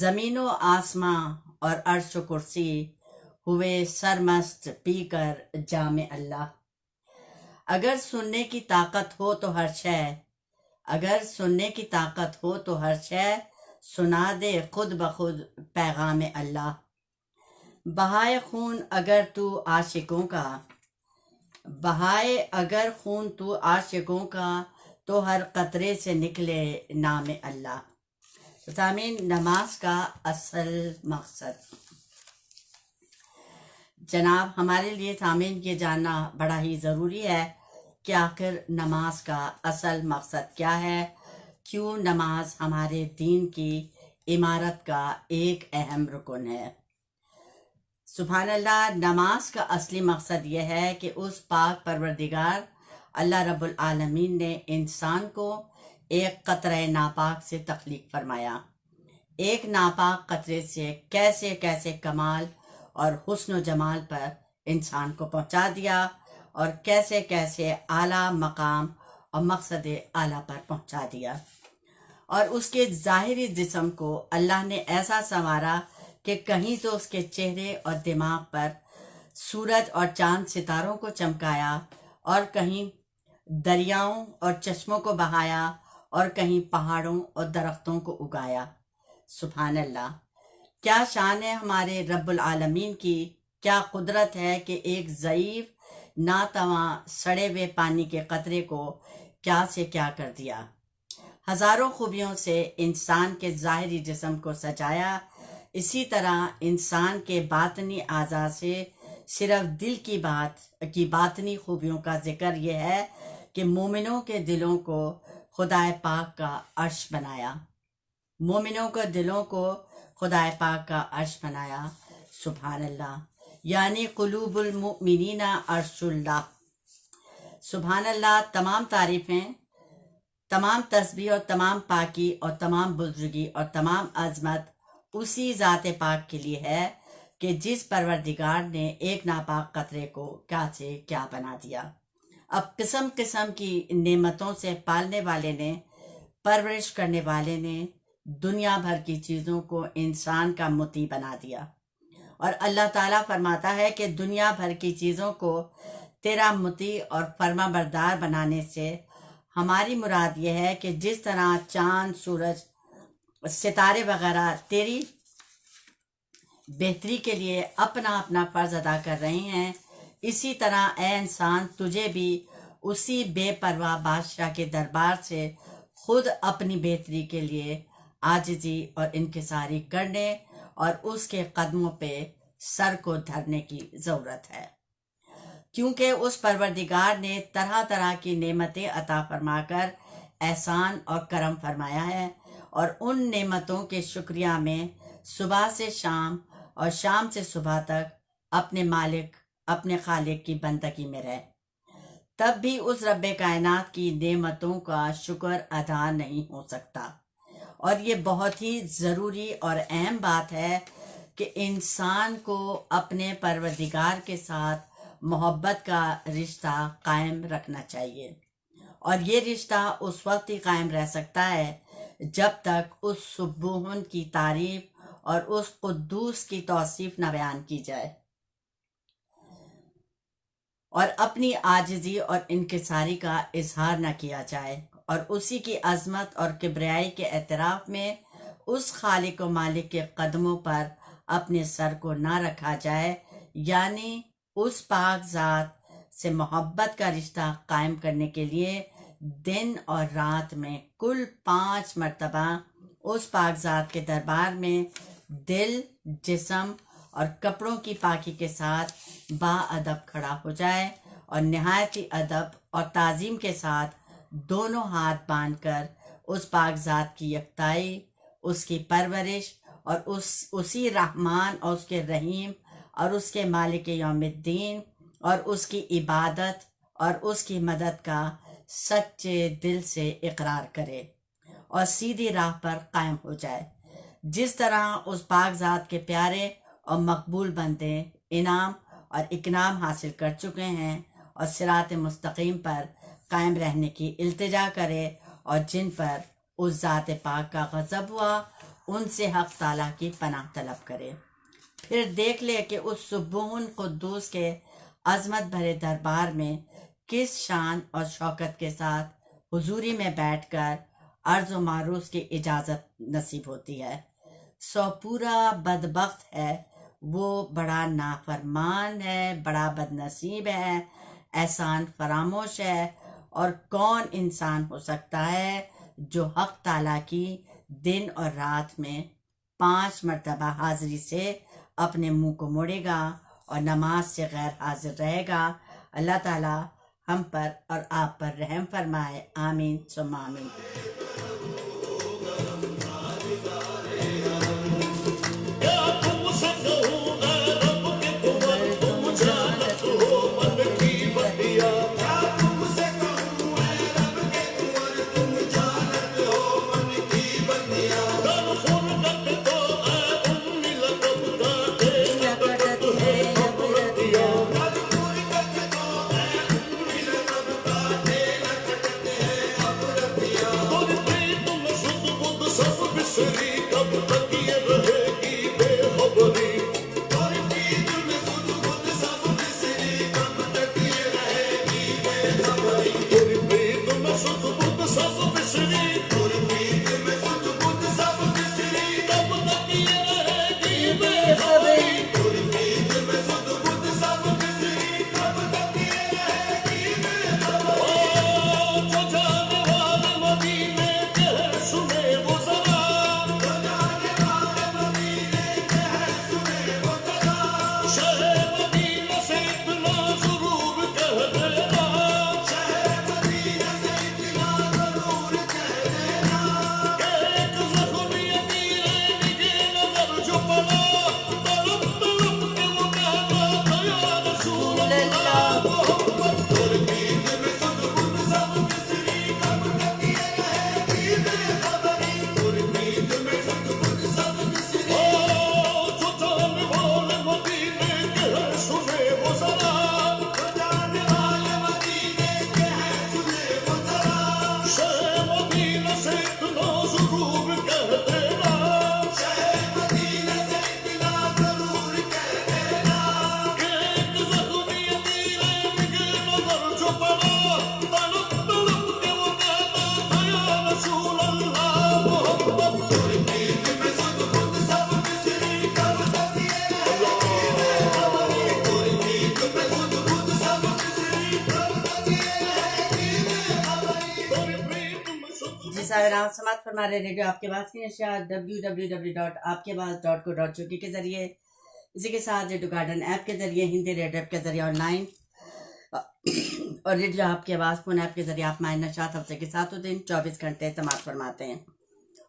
زمین و آسماں اور عرش و کرسی ہوئے سرمست پی کر جام اللہ. اگر سننے کی طاقت ہو تو ہر شے، اگر سننے کی طاقت ہو تو ہر شے سنا دے خود بخود پیغام اللہ. بہائے خون اگر تو عاشقوں کا، بہائے اگر خون تو عاشقوں کا، تو ہر قطرے سے نکلے نام اللہ. سامعین نماز کا اصل مقصد جناب ہمارے لیے سامعین یہ جاننا بڑا ہی ضروری ہے کہ آخر نماز کا اصل مقصد کیا ہے، کیوں نماز ہمارے دین کی عمارت کا ایک اہم رکن ہے. سبحان اللہ. نماز کا اصلی مقصد یہ ہے کہ اس پاک پروردگار اللہ رب العالمین نے انسان کو ایک قطرہ ناپاک سے تخلیق فرمایا. ایک ناپاک قطرے سے کیسے کیسے کمال اور حسن و جمال پر انسان کو پہنچا دیا، اور کیسے کیسے اعلیٰ مقام اور مقصد اعلیٰ پر پہنچا دیا. اور اس کے ظاہری جسم کو اللہ نے ایسا سنوارا کہ کہیں تو اس کے چہرے اور دماغ پر سورج اور چاند ستاروں کو چمکایا، اور کہیں دریاؤں اور چشموں کو بہایا، اور کہیں پہاڑوں اور درختوں کو اگایا. سبحان اللہ. کیا شان ہے ہمارے رب العالمین کی، کیا قدرت ہے کہ ایک ضعیف ناتواں سڑے ہوئے پانی کے قطرے کو کیا سے کیا کر دیا. ہزاروں خوبیوں سے انسان کے ظاہری جسم کو سجایا، اسی طرح انسان کے باطنی اعضاء سے صرف دل کی باطنی خوبیوں کا ذکر یہ ہے کہ مومنوں کے دلوں کو خدا پاک کا عرش بنایا، مومنوں کے دلوں کو خدا پاک کا عرش بنایا. سبحان اللہ، یعنی قلوب المؤمنین عرش اللہ. سبحان اللہ، تمام تعریفیں، تمام تسبیح اور تمام پاکی اور تمام بزرگی اور تمام عظمت اسی ذات پاک کے لیے ہے کہ جس پروردگار نے ایک ناپاک قطرے کو کیا سے کیا بنا دیا. اب قسم قسم کی نعمتوں سے پالنے والے نے، پرورش کرنے والے نے دنیا بھر کی چیزوں کو انسان کا مطیع بنا دیا. اور اللہ تعالیٰ فرماتا ہے کہ دنیا بھر کی چیزوں کو تیرا مطیع اور فرما بردار بنانے سے ہماری مراد یہ ہے کہ جس طرح چاند، سورج، ستارے وغیرہ تیری بہتری کے لیے اپنا اپنا فرض ادا کر رہے ہیں، اسی طرح اے انسان تجھے بھی اسی بے پرواہ بادشاہ کے دربار سے خود اپنی بہتری کے لیے عاجزی اور انکساری کرنے اور اس کے قدموں پہ سر کو دھرنے کی ضرورت ہے، کیونکہ اس پروردگار نے طرح طرح کی نعمتیں عطا فرما کر احسان اور کرم فرمایا ہے، اور ان نعمتوں کے شکریہ میں صبح سے شام اور شام سے صبح تک اپنے مالک، اپنے خالق کی بندگی میں رہے. تب بھی اس رب کائنات کی نعمتوں کا شکر ادا نہیں ہو سکتا. اور یہ بہت ہی ضروری اور اہم بات ہے کہ انسان کو اپنے پروردگار کے ساتھ محبت کا رشتہ قائم رکھنا چاہیے، اور یہ رشتہ اس وقت ہی قائم رہ سکتا ہے جب تک اس سبحان کی تعریف اور اس قدوس کی توصیف نہ بیان کی جائے اور اپنی عاجزی اور انکساری کا اظہار نہ کیا جائے، اور اسی کی عظمت اور کبریائی کے اعتراف میں اس خالق و مالک کے قدموں پر اپنے سر کو نہ رکھا جائے، یعنی اس پاک ذات سے محبت کا رشتہ قائم کرنے کے لیے دن اور رات میں کل 5 مرتبہ اس پاک ذات کے دربار میں دل، جسم اور کپڑوں کی پاکی کے ساتھ با ادب کھڑا ہو جائے، اور نہایت ہی ادب اور تعظیم کے ساتھ دونوں ہاتھ باندھ کر اس پاک ذات کی یکتائی، اس کی پرورش اور اسی رحمان اور اس کے رحیم اور اس کے مالک یوم الدین اور اس کی عبادت اور اس کی مدد کا سچے دل سے اقرار کرے اور سیدھی راہ پر قائم ہو جائے، جس طرح اس پاک ذات کے پیارے اور مقبول بندے انعام اور اکرام حاصل کر چکے ہیں، اور صراط مستقیم پر قائم رہنے کی التجا کرے، اور جن پر اس ذات پاک کا غضب ہوا ان سے حق تعالیٰ کی پناہ طلب کرے. پھر دیکھ لے کہ اس سبحان قدوس کے عظمت بھرے دربار میں کس شان اور شوکت کے ساتھ حضوری میں بیٹھ کر عرض و معروض کی اجازت نصیب ہوتی ہے. سو پورا بدبخت ہے وہ، بڑا نافرمان ہے، بڑا بد نصیب ہے، احسان فراموش ہے، اور کون انسان ہو سکتا ہے جو حق تعالیٰ کی دن اور رات میں 5 مرتبہ حاضری سے اپنے منہ کو موڑے گا اور نماز سے غیر حاضر رہے گا. اللہ تعالیٰ ہم پر اور آپ پر رحم فرمائے، آمین ثم آمین. سامعین سماعت فرما رہے ریڈیو آپ کے پاس کی نشریات www.aapkepaas.co.uk کے ذریعے، اسی کے ساتھ ریڈیو گارڈن ایپ کے ذریعے، ہندی ریڈیو ایپ کے ذریعے آن لائن، اور ریڈیو آپ کے آواز فون ایپ کے ذریعے آپ ماہر نشاط ہفتے کے 7 دن 24 گھنٹے سماعت فرماتے ہیں۔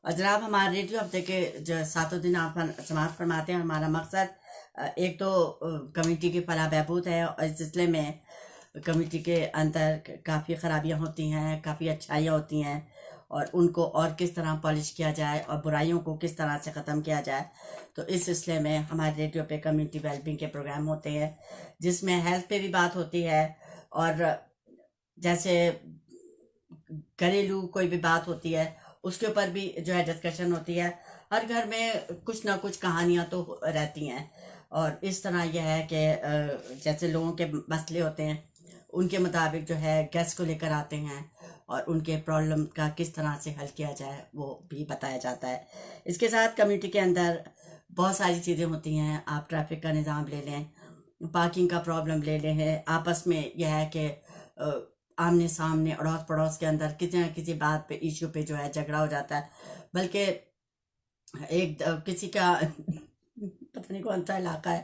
اور جناب ہمارے ریڈیو ہفتے کے جو 7 دن آپ سماعت فرماتے ہیں، ہمارا مقصد ایک تو کمیونٹی کی فلاح بہبود ہے، اور اس سلسلے میں کمیونٹی کے اندر کافی خرابیاں ہوتی ہیں، کافی اچھائیاں ہوتی ہیں، اور ان کو اور کس طرح پالش کیا جائے اور برائیوں کو کس طرح سے ختم کیا جائے۔ تو اس سلسلے میں ہمارے ریڈیو پہ کمیونٹی ویلبینگ کے پروگرام ہوتے ہیں، جس میں ہیلتھ پہ بھی بات ہوتی ہے، اور جیسے گھریلو کوئی بھی بات ہوتی ہے اس کے اوپر بھی جو ہے ڈسکشن ہوتی ہے۔ ہر گھر میں کچھ نہ کچھ کہانیاں تو رہتی ہیں، اور اس طرح یہ ہے کہ جیسے لوگوں کے مسئلے ہوتے ہیں ان کے مطابق جو ہے گیسٹ کو لے کر آتے ہیں، اور ان کے پرابلم کا کس طرح سے حل کیا جائے وہ بھی بتایا جاتا ہے۔ اس کے ساتھ کمیونٹی کے اندر بہت ساری چیزیں ہوتی ہیں، آپ ٹریفک کا نظام لے لیں، پارکنگ کا پرابلم لے لیں، آپس میں یہ ہے کہ آمنے سامنے اڑوس پڑوس کے اندر کسی نہ کسی بات پہ ایشو پہ جو ہے جھگڑا ہو جاتا ہے، بلکہ ایک کسی کا پتہ نہیں کون سا علاقہ ہے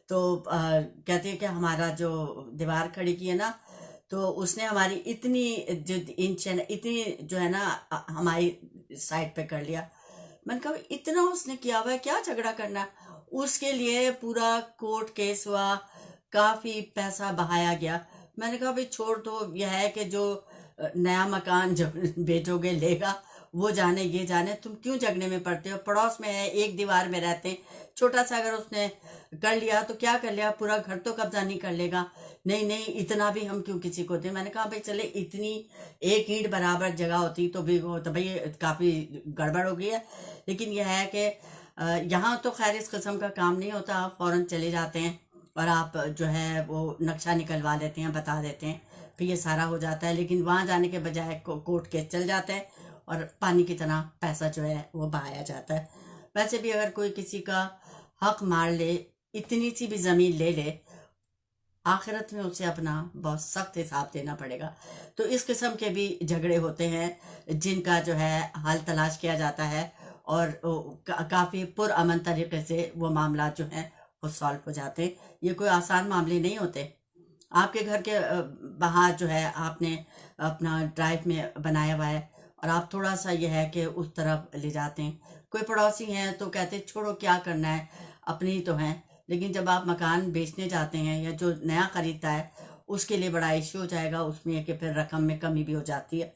تو کہتے ہیں کہ ہمارا جو دیوار کھڑی کی ہے نا، تو اس نے ہماری اتنی اتنی جو ہے نا ہماری سائڈ پہ کر لیا۔ میں نے کہا اتنا اس نے کیا ہوا ہے، کیا جھگڑا کرنا ہے؟ اس کے لیے پورا کورٹ کیس ہوا، کافی پیسہ بہایا گیا۔ میں نے کہا بھائی چھوڑ دو، یہ ہے کہ جو نیا مکان جو بیچو گے لے گا وہ جانے یہ جانے، تم کیوں جھگڑے میں پڑتے ہو؟ پڑوس میں ہے، ایک دیوار میں رہتے ہیں، چھوٹا سا اگر اس نے کر لیا تو کیا کر لیا، پورا گھر تو قبضہ نہیں کر لے گا؟ نہیں اتنا بھی ہم کیوں کسی کو دیں؟ میں نے کہا بھائی چلے اتنی ایک اینٹ برابر جگہ ہوتی تو بھی وہ تو بھائی کافی گڑبڑ ہو گئی ہے، لیکن یہ ہے کہ یہاں تو خیر اس قسم کا کام نہیں ہوتا، آپ فوراً چلے جاتے ہیں اور آپ جو ہے وہ نقشہ نکلوا لیتے ہیں، بتا دیتے ہیں، پھر یہ سارا ہو جاتا ہے۔ لیکن وہاں جانے کے بجائے کورٹ کیس چل جاتا ہے، اور پانی کی طرح پیسہ جو ہے وہ بہایا جاتا ہے۔ ویسے بھی اگر کوئی کسی کا حق مار لے، اتنی سی بھی زمین لے لے، آخرت میں اسے اپنا بہت سخت حساب دینا پڑے گا۔ تو اس قسم کے بھی جھگڑے ہوتے ہیں جن کا جو ہے حل تلاش کیا جاتا ہے، اور کافی پرامن طریقے سے وہ معاملات جو ہیں وہ سالو ہو جاتے ہیں۔ یہ کوئی آسان معاملے نہیں ہوتے۔ آپ کے گھر کے باہر جو ہے آپ نے اپنا ڈرائیو میں بنایا ہوا ہے، اور آپ تھوڑا سا یہ ہے کہ اس طرف لے جاتے ہیں، کوئی پڑوسی ہیں تو کہتے ہیں چھوڑو کیا کرنا ہے، اپنی تو ہیں۔ لیکن جب آپ مکان بیچنے جاتے ہیں یا جو نیا خریدتا ہے اس کے لیے بڑا ایشو ہو جائے گا، اس میں کہ پھر رقم میں کمی بھی ہو جاتی ہے۔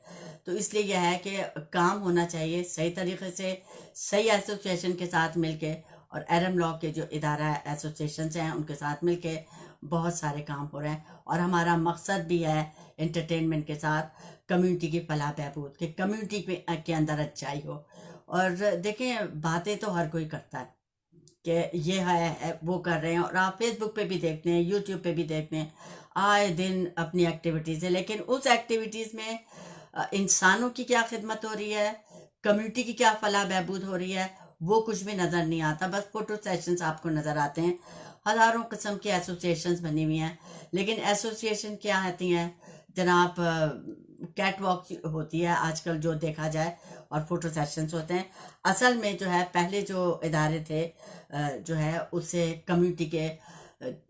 تو اس لیے یہ ہے کہ کام ہونا چاہیے صحیح طریقے سے، صحیح ایسوسیشن کے ساتھ مل کے، اور ایرم لاء کے جو ادارہ ایسوسیشنز ہیں ان کے ساتھ مل کے بہت سارے کام ہو رہے ہیں، اور ہمارا مقصد بھی ہے انٹرٹینمنٹ کے ساتھ کمیونٹی کی فلاح بہبود، کہ کمیونٹی کے اندر اچھائی ہو۔ اور دیکھیں باتیں تو ہر کوئی کرتا ہے کہ یہ ہے وہ کر رہے ہیں، اور آپ فیس بک پہ بھی دیکھتے ہیں، یوٹیوب پہ بھی دیکھتے ہیں، آئے دن اپنی ایکٹیویٹیز ہے، لیکن اس ایکٹیویٹیز میں انسانوں کی کیا خدمت ہو رہی ہے، کمیونٹی کی کیا فلاح بہبود ہو رہی ہے، وہ کچھ بھی نظر نہیں آتا۔ بس فوٹو سیشنز آپ کو نظر آتے ہیں، ہزاروں قسم کی ایسوسیشنز بنی ہوئی ہیں، لیکن ایسوسیشن کیا ہوتی ہیں جناب؟ کیٹ واک ہوتی ہے آج کل جو دیکھا جائے، اور فوٹو سیشنز ہوتے ہیں۔ اصل میں جو ہے پہلے جو ادارے تھے جو ہے اس سے کمیونٹی کے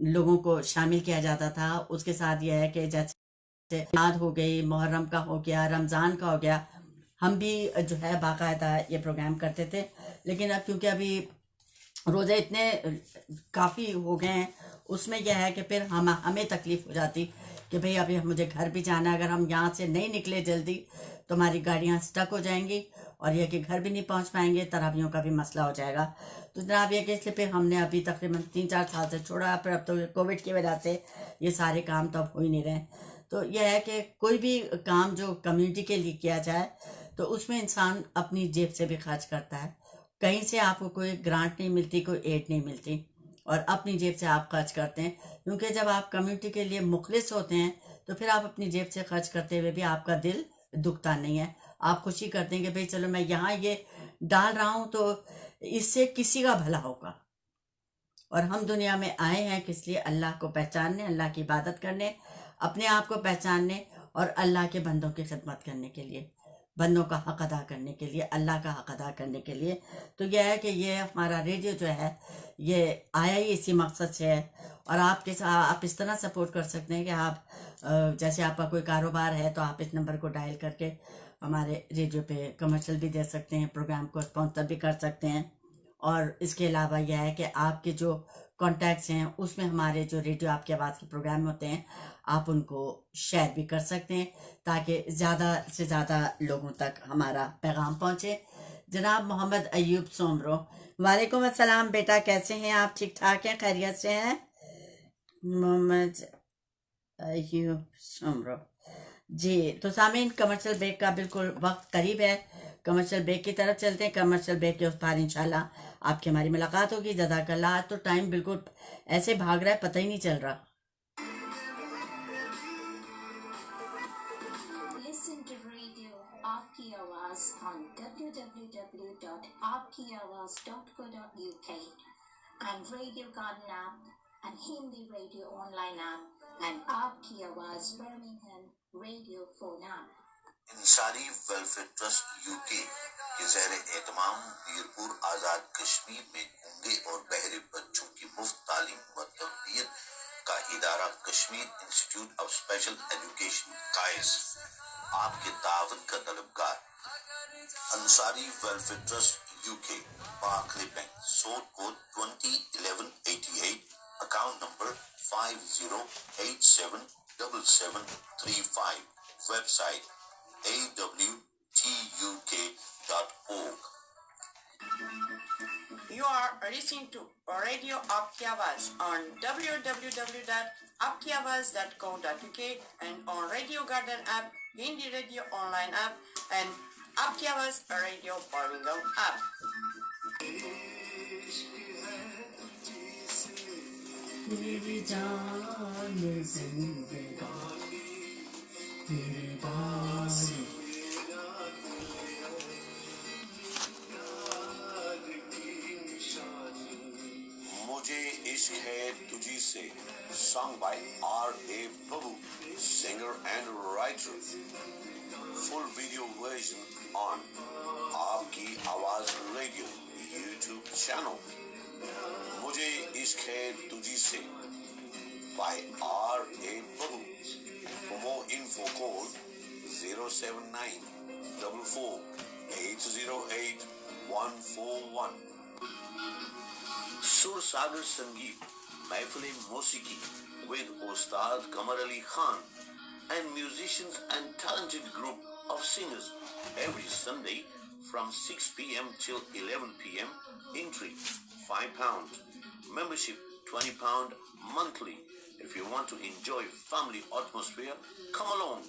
لوگوں کو شامل کیا جاتا تھا۔ اس کے ساتھ یہ ہے کہ جیسے میلاد ہو گئی، محرم کا ہو گیا، رمضان کا ہو گیا، ہم بھی جو ہے باقاعدہ یہ پروگرام کرتے تھے، لیکن اب کیونکہ ابھی روزے اتنے کافی ہو گئے ہیں، اس میں یہ ہے کہ پھر ہمیں تکلیف ہو جاتی کہ بھئی ابھی مجھے گھر بھی جانا ہے، اگر ہم یہاں سے نہیں نکلے جلدی تو ہماری گاڑیاں سٹک ہو جائیں گی، اور یہ کہ گھر بھی نہیں پہنچ پائیں گے، تراویحوں کا بھی مسئلہ ہو جائے گا۔ تو جناب یہ کہ اس لیے پھر ہم نے ابھی تقریباً 3-4 سال سے چھوڑا، پھر اب تو کووڈ کی وجہ سے یہ سارے کام تو اب ہو ہی نہیں رہے۔ تو یہ ہے کہ کوئی بھی کام جو کمیونٹی کے لیے کیا جائے تو اس میں انسان اپنی جیب سے بھی خرچ کرتا ہے، کہیں سے آپ کو کوئی گرانٹ نہیں ملتی، کوئی ایڈ نہیں ملتی، اور اپنی جیب سے آپ خرچ کرتے ہیں، کیونکہ جب آپ کمیونٹی کے لیے مخلص ہوتے ہیں تو پھر آپ اپنی جیب سے خرچ کرتے ہوئے بھی آپ کا دل دکھتا نہیں ہے، آپ خوشی کرتے ہیں کہ بھئی چلو میں یہاں یہ ڈال رہا ہوں تو اس سے کسی کا بھلا ہوگا۔ اور ہم دنیا میں آئے ہیں کس لیے؟ اللہ کو پہچاننے، اللہ کی عبادت کرنے، اپنے آپ کو پہچاننے، اور اللہ کے بندوں کی خدمت کرنے کے لیے۔ بندوں کا حق ادا کرنے کے لیے، اللہ کا حق ادا کرنے کے لیے. تو یہ ہے کہ یہ ہمارا ریڈیو جو ہے یہ آیا ہی اسی مقصد سے ہے. اور آپ اس طرح سپورٹ کر سکتے ہیں کہ آپ جیسے آپ کا کوئی کاروبار ہے تو آپ اس نمبر کو ڈائل کر کے ہمارے ریڈیو پہ کمرشل بھی دے سکتے ہیں، پروگرام کو اسپانسر بھی کر سکتے ہیں. اور اس کے علاوہ یہ ہے کہ آپ کے جو کانٹیکٹس ہیں اس میں ہمارے جو ریڈیو آپ کی آواز کے پروگرام ہوتے ہیں آپ ان کو شیئر بھی کر سکتے ہیں تاکہ زیادہ سے زیادہ لوگوں تک ہمارا پیغام پہنچے. جناب محمد ایوب سومرو، وعلیکم السلام بیٹا، کیسے ہیں آپ؟ ٹھیک ٹھاک ہیں؟ خیریت سے ہیں؟ محمد ایوب سومرو جی. تو سامعین، کمرشل بریک کا بالکل وقت قریب ہے، کمرشل بریک کی طرف چلتے ہیں. کمرشل بریک کے اس پار انشاءاللہ آپ کی ہماری ملاقات ہوگی. جزاک اللہ. آج تو ٹائم بالکل ایسے بھاگ رہا ہے، پتہ ہی نہیں چل رہا. Listen to radio Aapki Awaaz on www.aapkiawaaz.co.uk and Radio Garden app and Hindi radio online app and Aapki Awaaz Birmingham radio phone app. Ansari welfare trust UK کے زیر اہتمام میرپور آزاد کشمیر میں گونگے اور بہرے بچوں کی مفت تعلیم و تربیت کا ادارہ Kashmir institute of special education قائز آپ کے تعاون کا طلبگار. Ansari welfare trust UK، Barclays bank, sort code 201188، account number 50877735، website awtuk.org. You are listening to Radio Aapki Awaaz on www.aapkiawaaz.co.uk and on Radio Garden app, Hindi radio online app and Aapki Awaaz radio Birmingham app. میری جان زندگانی تیرے بار مجھے عشق ہے تجھی سے، sung by R.A. Babu, singer and writer. Full video version on Aapki Awaaz Radio YouTube channel. مجھے عشق ہے تجھی سے by R.A. Babu. For more info call 07944808141. سر ساگر سنگیت محفل موسیقی with Ustad Qamar Ali Khan and musicians and talented group of singers every Sunday from 6 p.m. till 11 p.m. Entry £5, membership £20 monthly. If you want to enjoy family atmosphere, come along.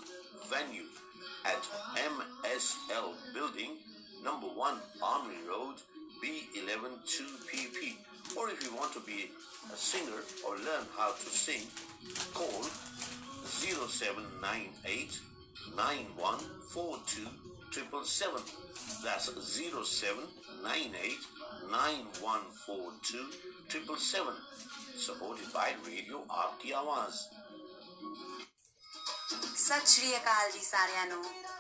Venue at MSL Building, number 1 Army Road, B11 2PP. Or if you want to be a singer or learn how to sing, call 0798 9142 777. That's 0798 9142 777. Supported by Radio Aapki Awaaz. ਸਤਿ ਸ਼੍ਰੀ ਅਕਾਲ ਜੀ ਸਾਰਿਆਂ ਨੂੰ.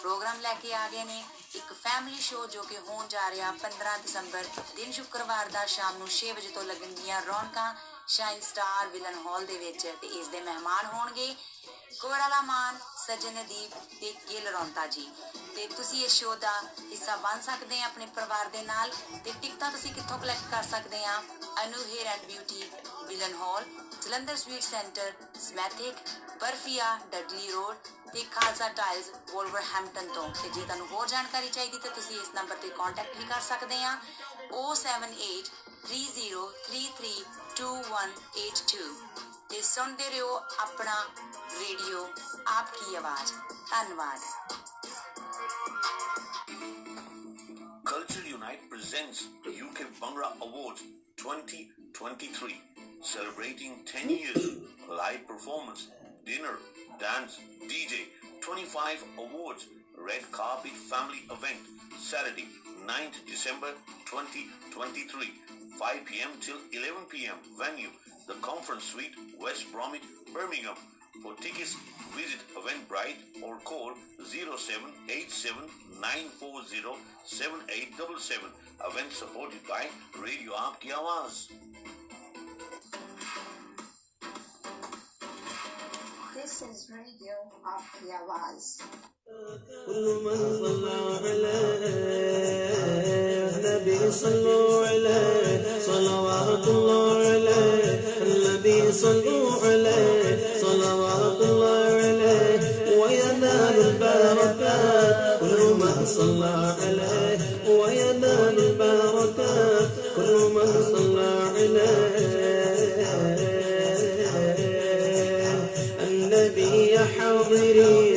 Programme ਲੈ ਕੇ ਆ ਗਏ ਨੇ ਇੱਕ family show ਜੋ ਕਿ ਹੋਣ ਜਾ ਰਿਹਾ 15 ਦਸੰਬਰ ਦਿਨ ਸ਼ੁੱਕਰਵਾਰ ਦਾ ਸ਼ਾਮ ਨੂੰ 6 ਵਜੇ ਤੋਂ ਲੱਗਣਗੀਆਂ ਰੌਣਕਾਂ ਸ਼ਾਈਨ ਸਟਾਰ ਵਿਲਨ ਹਾਲ ਦੇ ਵਿੱਚ ਤੇ ਇਸ ਦੇ ਮਹਿਮਾਨ ਹੋਣਗੇ ਕੋਰਾਲਾ ਮਾਨ, ਸਜਨਦੀਪ ਤੇ ਗਿਲ ਰੌਂਤਾ ਜੀ. ਤੇ ਤੁਸੀਂ ਇਸ ਸ਼ੋਅ ਦਾ ਹਿੱਸਾ ਬਣ ਸਕਦੇ ਆ ਆਪਣੇ ਪਰਿਵਾਰ ਦੇ ਨਾਲ. ਤੇ ਟਿਕਟਾਂ ਤੁਸੀਂ ਕਿੱਥੋਂ ਕਲੈਕਟ ਕਰ ਸਕਦੇ ਆ? Anu hair and beauty, Willenhall, Jalandhar sweet centre, Smethwick, ਬਰਫੀਆ, ਡਡਲੀ ਰੋਡ ਤੇ ਖਾਲਸਾ ਟਾਈਲਸ, ਵੋਲਵਰਹੈਂਪਟਨ ਤੋਂ. ਤੇ ਜੇ ਤੁਹਾਨੂੰ ਹੋਰ ਜਾਣਕਾਰੀ ਚਾਹੀਦੀ ਤਾਂ ਤੁਸੀਂ ਇਸ ਨੰਬਰ ਤੇ ਕੰਟੈਕਟ ਵੀ ਕਰ ਸਕਦੇ ਆ 07830332182. ਤੇ ਸੁਣਦੇ ਰਹੋ ਆਪਣਾ ਰੇਡੀਓ ਆਪਕੀ ਆਵਾਜ਼. ਧੰਨਵਾਦ. Culture Unite presents UK Bhangra Awards 2023, celebrating 10 years, live performance, dinner, dance, DJ, 25 awards, red carpet family event, Saturday, 9th December 2023, 5 p.m. till 11 p.m. Venue, the Conference Suite, West Bromwich, Birmingham. For tickets, visit Eventbrite or call 0787-940-7877. Event supported by Radio Aapki Awaaz. This is Radio Aapki Awaaz. كل من صلى عليه النبي صلوا عليه صلوات الله عليه النبي صلوا عليه صلوات الله عليه وينال البركات كل من صلى عليه وينال البركات كل من صلى عليه النبي حاضرين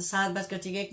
7:01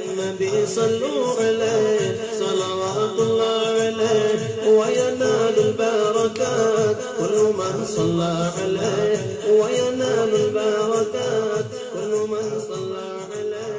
النبي صلوا عليه صلوات الله عليه وينال البركات كل من صلى عليه وينال البركات كل من صلى عليه।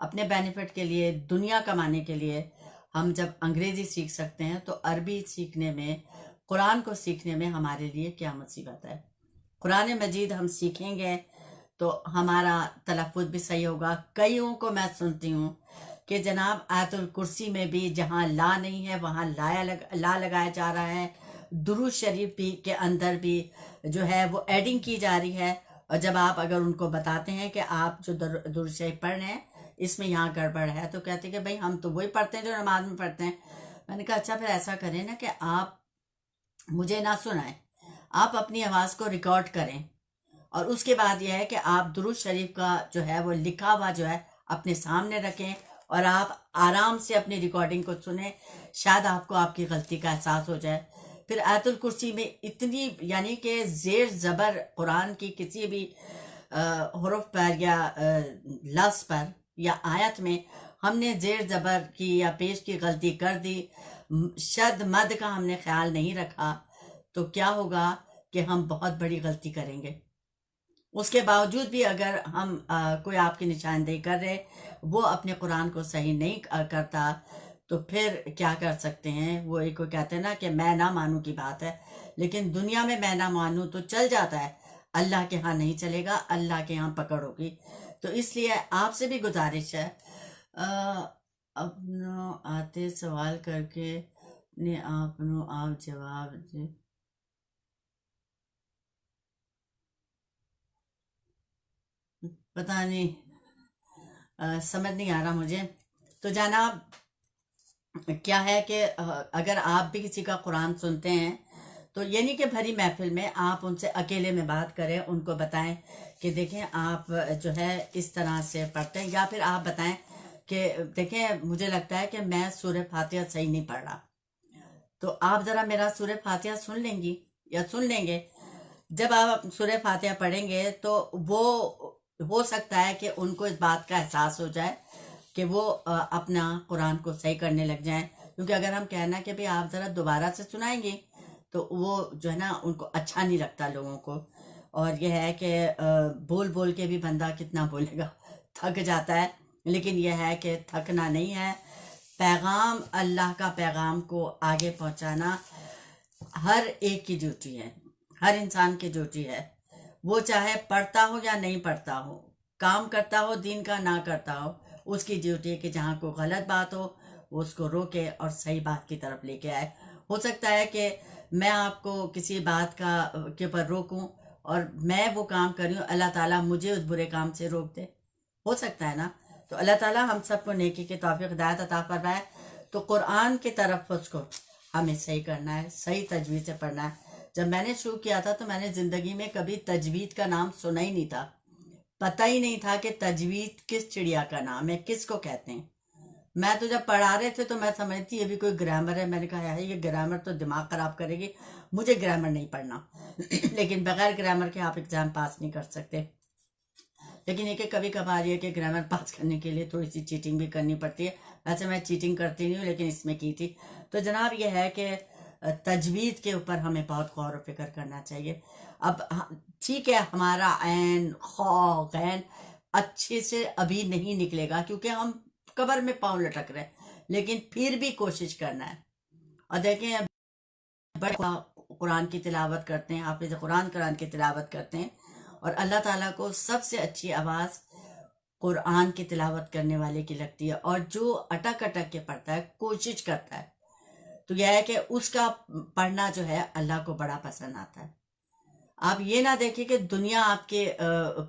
اپنے بینیفٹ کے لیے، دنیا کمانے کے لیے ہم جب انگریزی سیکھ سکتے ہیں تو عربی سیکھنے میں، قرآن کو سیکھنے میں ہمارے لیے کیا مصیبت ہے؟ قرآن مجید ہم سیکھیں گے تو ہمارا تلفظ بھی صحیح ہوگا۔ کئیوں کو میں سنتی ہوں کہ جناب آیت الکرسی میں بھی جہاں لا نہیں ہے وہاں لا لگایا جا رہا ہے، درود شریف بھی کے اندر بھی جو ہے وہ ایڈنگ کی جا رہی ہے، اور جب آپ اگر ان کو بتاتے ہیں کہ آپ جو درود شریف پڑھ رہے ہیں اس میں یہاں گڑبڑ ہے، تو کہتے ہیں کہ بھئی ہم تو وہی پڑھتے ہیں جو نماز میں پڑھتے ہیں۔ میں نے کہا اچھا پھر ایسا کریں نا کہ آپ مجھے نہ سنائیں، آپ اپنی آواز کو ریکارڈ کریں، اور اس کے بعد یہ ہے کہ آپ درود شریف کا جو ہے وہ لکھا ہوا جو ہے اپنے سامنے رکھیں اور آپ آرام سے اپنی ریکارڈنگ کو سنیں، شاید آپ کو آپ کی غلطی کا احساس ہو جائے۔ پھر آیت الکرسی میں اتنی یعنی کہ زیر زبر قرآن کی کسی بھی حرف پر یا لفظ پر یا آیت میں ہم نے زیر زبر کی یا پیش کی غلطی کر دی، شد مد کا ہم نے خیال نہیں رکھا، تو کیا ہوگا کہ ہم بہت بڑی غلطی کریں گے۔ اس کے باوجود بھی اگر ہم کوئی آپ کی نشاندہی کر رہے وہ اپنے قرآن کو صحیح نہیں کرتا تو پھر کیا کر سکتے ہیں؟ وہ ایک کو کہتے ہیں نا کہ میں نہ مانوں کی بات ہے، لیکن دنیا میں میں نہ مانوں تو چل جاتا ہے، اللہ کے ہاں نہیں چلے گا، اللہ کے ہاں پکڑ ہوگی۔ تو اس لیے آپ سے بھی گزارش ہے اپنا آتے سوال کر کے اپنے آپ جواب دے۔ پتہ نہیں سمجھ نہیں آ رہا مجھے۔ تو جناب کیا ہے کہ اگر آپ بھی کسی کا قرآن سنتے ہیں تو یہ نہیں کہ بھری محفل میں آپ ان سے اکیلے میں بات کریں، ان کو بتائیں کہ دیکھیں آپ جو ہے اس طرح سے پڑھتے ہیں، یا پھر آپ بتائیں کہ دیکھیں مجھے لگتا ہے کہ میں سورہ فاتحہ صحیح نہیں پڑھ رہا، تو آپ ذرا میرا سورہ فاتحہ سن لیں گی یا سن لیں گے۔ جب آپ سورہ فاتحہ پڑھیں گے تو وہ ہو سکتا ہے کہ ان کو اس بات کا احساس ہو جائے کہ وہ اپنا قرآن کو صحیح کرنے لگ جائیں، کیونکہ اگر ہم کہنا کہ بھی آپ ذرا دوبارہ سے سنائیں گے تو وہ جو ہے نا ان کو اچھا نہیں لگتا لوگوں کو، اور یہ ہے کہ بول بول کے بھی بندہ کتنا بولے گا، تھک جاتا ہے، لیکن یہ ہے کہ تھکنا نہیں ہے۔ پیغام اللہ کا پیغام کو آگے پہنچانا ہر ایک کی ڈیوٹی ہے، ہر انسان کی ڈیوٹی ہے، وہ چاہے پڑھتا ہو یا نہیں پڑھتا ہو، کام کرتا ہو دین کا نہ کرتا ہو، اس کی ڈیوٹی ہے کہ جہاں کوئی غلط بات ہو وہ اس کو روکے اور صحیح بات کی طرف لے کے آئے۔ ہو سکتا ہے کہ میں آپ کو کسی بات کے اوپر روکوں اور میں وہ کام کر رہی ہوں، اللہ تعالیٰ مجھے اس برے کام سے روک دے، ہو سکتا ہے نا۔ تو اللہ تعالیٰ ہم سب کو نیکی کی توفیق ہدایت عطا فرمائے۔ تو قرآن کی طرف اس کو ہمیں صحیح کرنا ہے، صحیح تجوید سے پڑھنا ہے۔ جب میں نے شروع کیا تھا تو میں نے زندگی میں کبھی تجوید کا نام سنا ہی نہیں تھا، پتہ ہی نہیں تھا کہ تجوید کس چڑیا کا نام ہے، کس کو کہتے ہیں۔ میں تو جب پڑھا رہے تھے تو میں سمجھتی یہ بھی کوئی گرامر ہے، میں نے کہا ہے یہ گرامر تو دماغ خراب کرے گی، مجھے گرامر نہیں پڑھنا لیکن بغیر گرامر کے آپ ایگزام پاس نہیں کر سکتے۔ لیکن یہ کہ کبھی کبھار یہ کہ گرامر پاس کرنے کے لیے تھوڑی سی چیٹنگ بھی کرنی پڑتی ہے، ویسے میں چیٹنگ کرتی نہیں ہوں لیکن اس میں کی تھی۔ تو جناب یہ ہے کہ تجوید کے اوپر ہمیں بہت غور و فکر کرنا چاہیے۔ اب ٹھیک ہے ہمارا عین خا غین اچھے سے ابھی نہیں نکلے گا کیونکہ ہم قبر میں پاؤں لٹک رہے، لیکن پھر بھی کوشش کرنا ہے۔ اور دیکھیں بڑے قرآن کی تلاوت کرتے ہیں، حافظ قرآن کی تلاوت کرتے ہیں، اور اللہ تعالیٰ کو سب سے اچھی آواز قرآن کی تلاوت کرنے والے کی لگتی ہے، اور جو اٹک اٹک کے پڑھتا ہے، کوشش کرتا ہے، تو یہ ہے کہ اس کا پڑھنا جو ہے اللہ کو بڑا پسند آتا ہے۔ آپ یہ نہ دیکھیں کہ دنیا آپ کے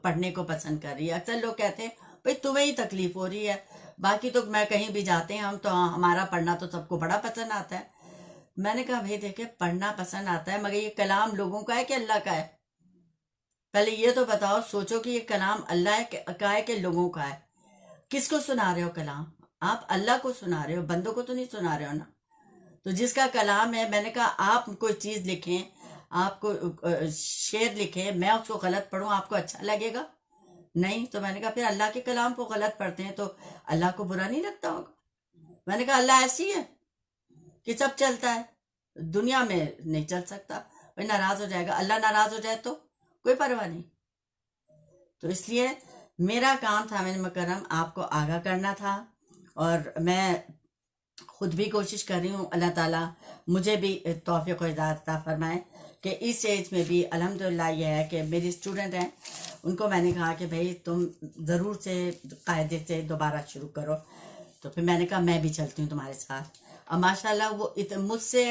پڑھنے کو پسند کر رہی ہے۔ اکثر لوگ کہتے ہیں بھئی تمہیں ہی تکلیف ہو رہی ہے، باقی تو میں کہیں بھی جاتے ہیں ہم تو ہمارا پڑھنا تو سب کو بڑا پسند آتا ہے۔ میں نے کہا بھئی دیکھیں پڑھنا پسند آتا ہے مگر یہ کلام لوگوں کا ہے کہ اللہ کا ہے؟ پہلے یہ تو بتاؤ، سوچو کہ یہ کلام اللہ کا ہے کہ لوگوں کا ہے؟ کس کو سنا رہے ہو کلام؟ آپ اللہ کو سنا رہے ہو، بندوں کو تو نہیں سنا رہے ہو نا۔ تو جس کا کلام ہے، میں نے کہا آپ کوئی چیز لکھیں، آپ کو شعر لکھیں، میں اس کو غلط پڑھوں، آپ کو اچھا لگے گا؟ نہیں۔ تو میں نے کہا پھر اللہ کے کلام کو غلط پڑھتے ہیں تو اللہ کو برا نہیں لگتا ہوگا؟ میں نے کہا اللہ ایسی ہے کہ سب چلتا ہے، دنیا میں نہیں چل سکتا، ناراض ہو جائے گا، اللہ ناراض ہو جائے تو کوئی پرواہ نہیں۔ تو اس لیے میرا کام تھا میں مکرم آپ کو آگاہ کرنا تھا، اور میں خود بھی کوشش کر رہی ہوں اللہ تعالیٰ مجھے بھی توفیق و ہدایت عطا فرمائے کہ اس ایج میں بھی الحمدللہ یہ ہے کہ میری اسٹوڈنٹ ہیں، ان کو میں نے کہا کہ بھائی تم ضرور سے قاعدے سے دوبارہ شروع کرو، تو پھر میں نے کہا میں بھی چلتی ہوں تمہارے ساتھ، اور ماشاءاللہ وہ مجھ سے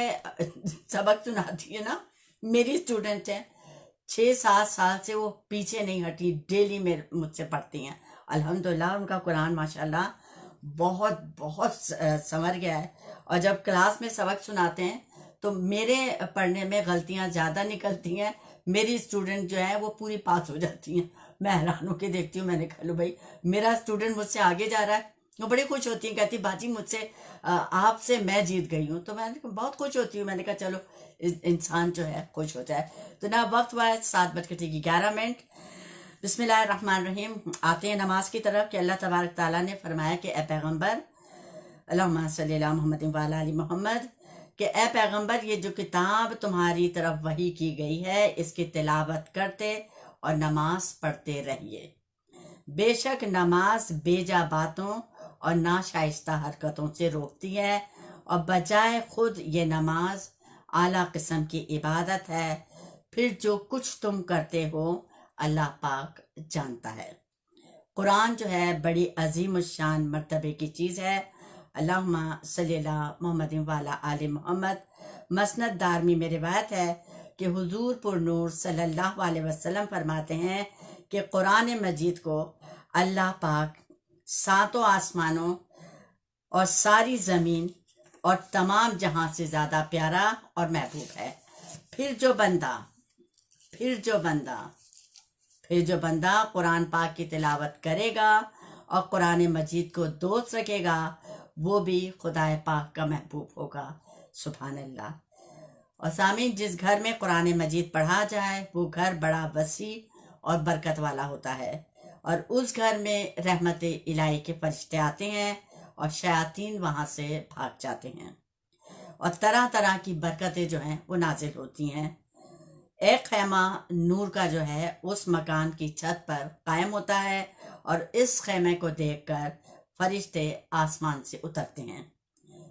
سبق سناتی ہے نا، میری اسٹوڈنٹ ہے 6-7 سال سے، وہ پیچھے نہیں ہٹی، ڈیلی مجھ سے پڑھتی ہیں الحمدللہ، ان کا قرآن ماشاءاللہ بہت بہت سنور گیا ہے، اور جب کلاس میں سبق سناتے ہیں تو میرے پڑھنے میں غلطیاں زیادہ نکلتی ہیں، میری اسٹوڈنٹ جو ہے وہ پوری پاس ہو جاتی ہیں، میں حیران ہو کے دیکھتی ہوں، میں نے کہا لو بھائی میرا اسٹوڈنٹ مجھ سے آگے جا رہا ہے، وہ بڑی خوش ہوتی ہیں، کہتی باجی مجھ سے آپ سے میں جیت گئی ہوں، تو میں نے بہت خوش ہوتی ہوں، میں نے کہا چلو انسان جو ہے خوش ہو جائے۔ تو نا وقت ہوا ہے 7:11۔ بسم اللہ الرحمن الرحیم۔ آتے ہیں نماز کی طرف کہ اللہ تبارک تعالیٰ نے فرمایا کہ اے پیغمبر، اللہم صلی اللہ محمد وعلی آل محمد، کہ اے پیغمبر یہ جو کتاب تمہاری طرف وحی کی گئی ہے اس کی تلاوت کرتے اور نماز پڑھتے رہیے، بے شک نماز بیجا باتوں اور ناشائستہ حرکتوں سے روکتی ہے، اور بجائے خود یہ نماز اعلیٰ قسم کی عبادت ہے، پھر جو کچھ تم کرتے ہو اللہ پاک جانتا ہے۔ قرآن جو ہے بڑی عظیم الشان مرتبے کی چیز ہے۔ اللہم صلی اللہ محمد وعلی آل محمد۔ مسند دارمی میں روایت ہے کہ حضور پر نور صلی اللہ علیہ وسلم فرماتے ہیں کہ قرآن مجید کو اللہ پاک 7 آسمانوں اور ساری زمین اور تمام جہاں سے زیادہ پیارا اور محبوب ہے۔ پھر جو بندہ قرآن پاک کی تلاوت کرے گا اور قرآن مجید کو دوست رکھے گا وہ بھی خدا پاک کا محبوب ہوگا۔ سبحان اللہ۔ اور سامعین، جس گھر میں قرآن مجید پڑھا جائے وہ گھر بڑا وسیع اور برکت والا ہوتا ہے، اور اس گھر میں رحمت الہی کے فرشتے آتے ہیں اور شیاطین وہاں سے بھاگ جاتے ہیں، اور طرح طرح کی برکتیں جو ہیں وہ نازل ہوتی ہیں۔ ایک خیمہ نور کا جو ہے اس مکان کی چھت پر قائم ہوتا ہے، اور اس خیمے کو دیکھ کر فرشتے آسمان سے اترتے ہیں۔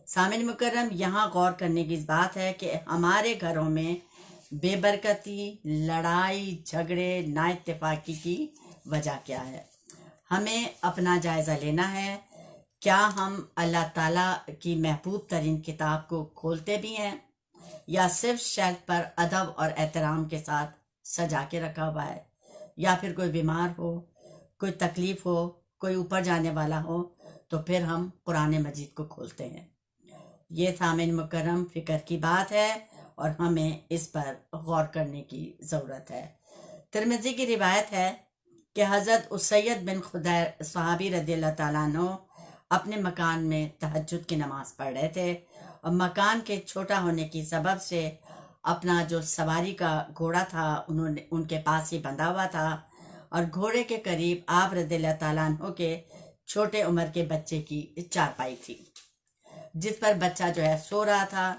سامعین مکرم، یہاں غور کرنے کی بات ہے کہ ہمارے گھروں میں بے برکتی، لڑائی جھگڑے، نا اتفاقی کی وجہ کیا ہے؟ ہمیں اپنا جائزہ لینا ہے۔ کیا ہم اللہ تعالیٰ کی محبوب ترین کتاب کو کھولتے بھی ہیں، یا صرف شیلف پر ادب اور احترام کے ساتھ سجا کے رکھا ہوا ہے؟ یا پھر کوئی بیمار ہو، کوئی تکلیف ہو، کوئی اوپر جانے والا ہو تو پھر ہم قرآن مجید کو کھولتے ہیں۔ یہ سامعین مکرم فکر کی بات ہے، اور ہمیں اس پر غور کرنے کی ضرورت ہے۔ ترمذی کی روایت ہے کہ حضرت اسید بن خدیر صحابی رضی اللہ تعالیٰ عنہ اپنے مکان میں تہجد کی نماز پڑھ رہے تھے، اور مکان کے چھوٹا ہونے کی سبب سے اپنا جو سواری کا گھوڑا تھا ان کے پاس ہی بندھا ہوا تھا، اور گھوڑے کے قریب آپ رضی اللہ تعالیٰ عنہ کے چھوٹے عمر کے بچے کی چارپائی تھی، جس پر بچہ جو ہے سو رہا تھا۔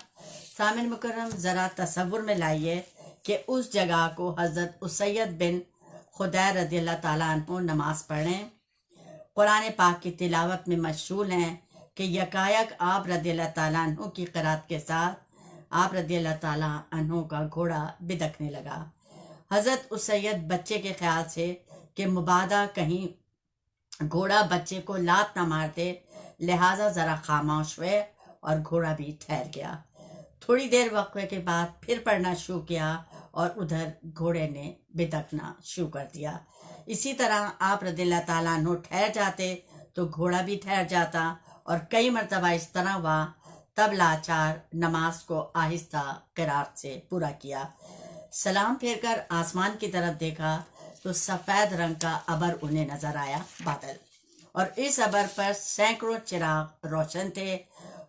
سامعین مکرم، ذرا تصور میں لائیے کہ اس جگہ کو حضرت اسید بن خدیر رضی اللہ تعالیٰ عنہ نماز پڑھیں، قرآن پاک کی تلاوت میں مشغول ہیں کہ یکایک آپ رضی اللہ تعالیٰ عنہ کی قرات کے ساتھ آپ رضی اللہ تعالیٰ عنہ کا گھوڑا بدکنے لگا۔ حضرت اسید بچے کے خیال سے کہ مبادا کہیں گھوڑا بچے کو لات نہ مار دے، لہٰذا ذرا خاموش ہوئے اور گھوڑا بھی ٹھہر گیا۔ تھوڑی دیر وقفے کے بعد پھر پڑھنا شروع کیا، اور ادھر گھوڑے نے بدکنا شروع کر دیا۔ اسی طرح آپ رضی اللہ تعالیٰ عنہ ٹھہر جاتے تو گھوڑا بھی ٹھہر جاتا، اور کئی مرتبہ اس طرح ہوا۔ تب لاچار نماز کو آہستہ قرات سے پورا کیا، سلام پھیر کر آسمان کی طرف دیکھا تو سفید رنگ کا ابر انہیں نظر آیا، بادل، اور اس ابر پر سینکڑوں چراغ روشن تھے۔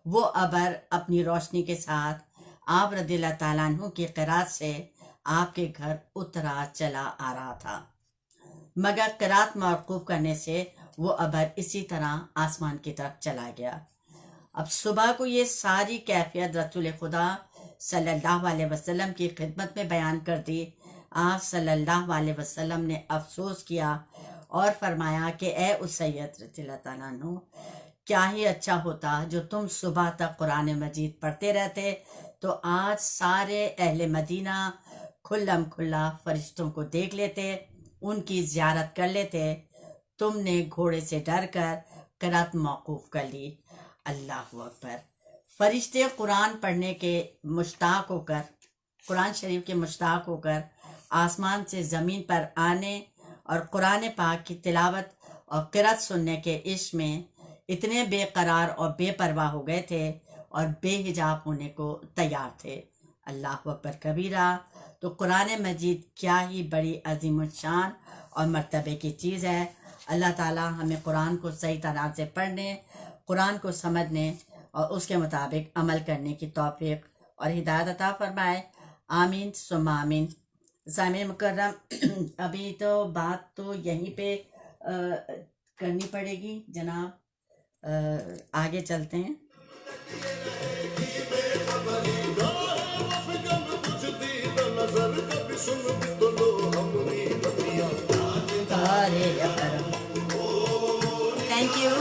وہ ابر اپنی روشنی کے ساتھ آپ رضی اللہ تعالیٰ عنہ کی قرات سے آپ کے گھر اترا چلا آ رہا تھا، مگر قرات موقوف کرنے سے وہ ابر اسی طرح آسمان کی طرف چلا گیا۔ اب صبح کو یہ ساری کیفیت رسول خدا صلی اللہ علیہ وسلم کی خدمت میں بیان کر دی۔ آپ صلی اللہ علیہ وسلم نے افسوس کیا اور فرمایا کہ اے اسید رضی اللہ تعالیٰ عنہ، کیا ہی اچھا ہوتا جو تم صبح تک قرآن مجید پڑھتے رہتے، تو آج سارے اہل مدینہ کھلم کھلا فرشتوں کو دیکھ لیتے، ان کی زیارت کر لیتے، تم نے گھوڑے سے ڈر کر قرات موقوف کر لی۔ اللہ اکبر۔ فرشتے قرآن پڑھنے کے مشتاق ہو کر، قرآن شریف کے مشتاق ہو کر آسمان سے زمین پر آنے اور قرآن پاک کی تلاوت اور قرات سننے کے عشق میں اتنے بے قرار اور بے پرواہ ہو گئے تھے اور بے حجاب ہونے کو تیار تھے۔ اللہ اکبر کبیرہ۔ تو قرآن مجید کیا ہی بڑی عظیم الشان اور مرتبے کی چیز ہے۔ اللہ تعالیٰ ہمیں قرآن کو صحیح طرح سے پڑھنے، قرآن کو سمجھنے اور اس کے مطابق عمل کرنے کی توفیق اور ہدایت عطا فرمائے۔ آمین ثم آمین۔ سامعین مکرم، ابھی تو بات تو یہیں پہ کرنی پڑے گی جناب، آگے چلتے ہیں۔ Thank you.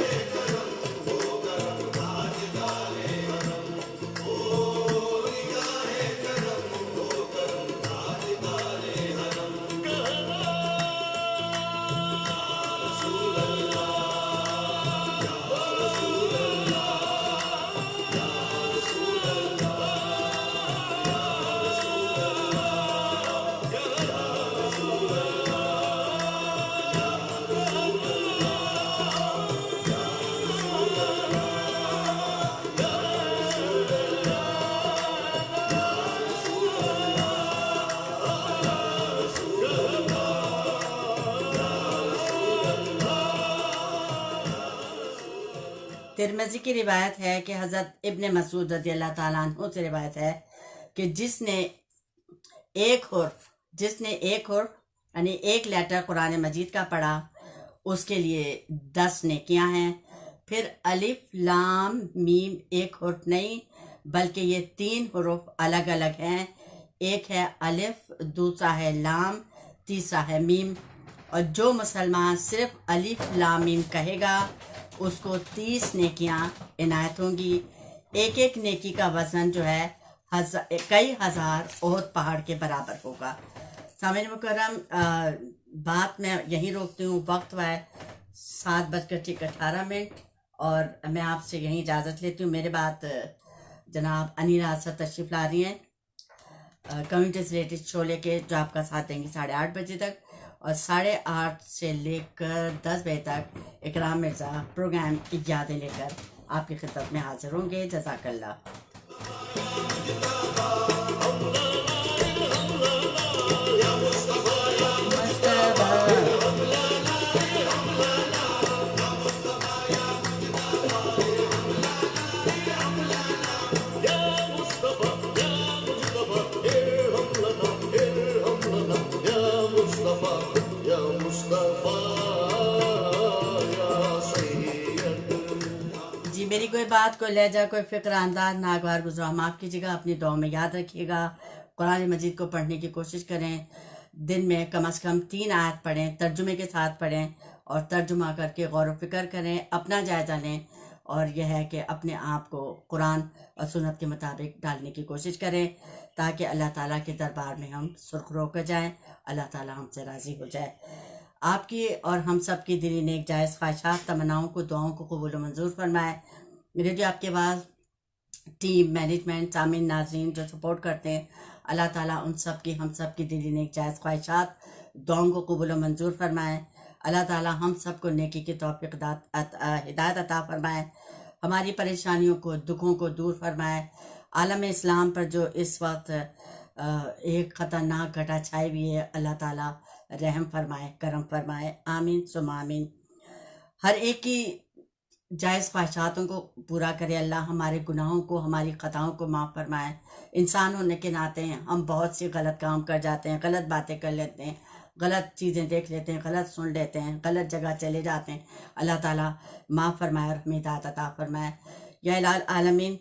ترمذی کی روایت ہے کہ حضرت ابن مسعود رضی اللہ تعالیٰ عنہ سے روایت ہے کہ جس نے ایک حرف یعنی ایک لیٹر قرآن مجید کا پڑھا، اس کے لیے 10 نیکیاں ہیں۔ پھر الف لام میم ایک حرف نہیں، بلکہ یہ 3 حروف الگ الگ ہیں، ایک ہے الف، دوسرا ہے لام، تیسرا ہے میم، اور جو مسلمان صرف الف لام میم کہے گا اس کو 30 نیکیاں عنایت ہوں گی۔ ایک ایک نیکی کا وزن جو ہے کئی ہزار احد پہاڑ کے برابر ہوگا۔ سامعین مکرم، بات میں یہیں روکتی ہوں، وقت ہے 7:18 اور میں آپ سے یہیں اجازت لیتی ہوں۔ میرے بعد جناب انیلا اسد تشریف لا رہی ہیں کمیونٹی سے ریلیٹڈ شو لے کے، جو آپ کا ساتھ دیں گی 8:30 بجے تک، اور 8:30 سے لے کر 10 بجے تک اکرام مرزا پروگرام یادیں لے کر آپ کی خدمت میں حاضر ہوں گے۔ جزاک اللہ۔ جی، میری کوئی بات، کوئی لہجہ، کوئی فکر انداز ناگوار گزرا معاف کیجیے گا، اپنی دعاؤں میں یاد رکھیے گا۔ قرآن مجید کو پڑھنے کی کوشش کریں، دن میں کم از کم 3 آیت پڑھیں، ترجمے کے ساتھ پڑھیں اور ترجمہ کر کے غور و فکر کریں، اپنا جائزہ لیں، اور یہ ہے کہ اپنے آپ کو قرآن اور سنت کے مطابق ڈالنے کی کوشش کریں تاکہ اللہ تعالیٰ کے دربار میں ہم سرخرو ہو جائیں، اللہ تعالیٰ ہم سے راضی ہو جائے۔ آپ کی اور ہم سب کی دلی نیک جائز خواہشات، تمناؤں کو، دعاؤں کو قبول و منظور فرمائے۔ ریڈیو آپ کے بعد ٹیم، مینجمنٹ، سامعین، ناظرین جو سپورٹ کرتے ہیں، اللہ تعالیٰ ان سب کی، ہم سب کی دلی نیک جائز خواہشات، دعاؤں کو قبول و منظور فرمائے۔ اللہ تعالیٰ ہم سب کو نیکی کی توفیق ہدایت عطا فرمائے، ہماری پریشانیوں کو، دکھوں کو دور فرمائے۔ عالم اسلام پر جو اس وقت ایک خطرناک گھٹا چھائی ہوئی ہے، اللہ تعالیٰ رحم فرمائے، کرم فرمائے۔ آمین ثم آمین۔ ہر ایک کی جائز خواہشاتوں کو پورا کرے اللہ، ہمارے گناہوں کو، ہماری خطاؤں کو معاف فرمائے۔ انسان ہونے کے ناطے ہم بہت سی غلط کام کر جاتے ہیں، غلط باتیں کر لیتے ہیں، غلط چیزیں دیکھ لیتے ہیں، غلط سن لیتے ہیں، غلط جگہ چلے جاتے ہیں۔ اللہ تعالیٰ معاف فرمائے اور ہمیں ہدایت عطا فرمائے۔ یا الہ العالمین،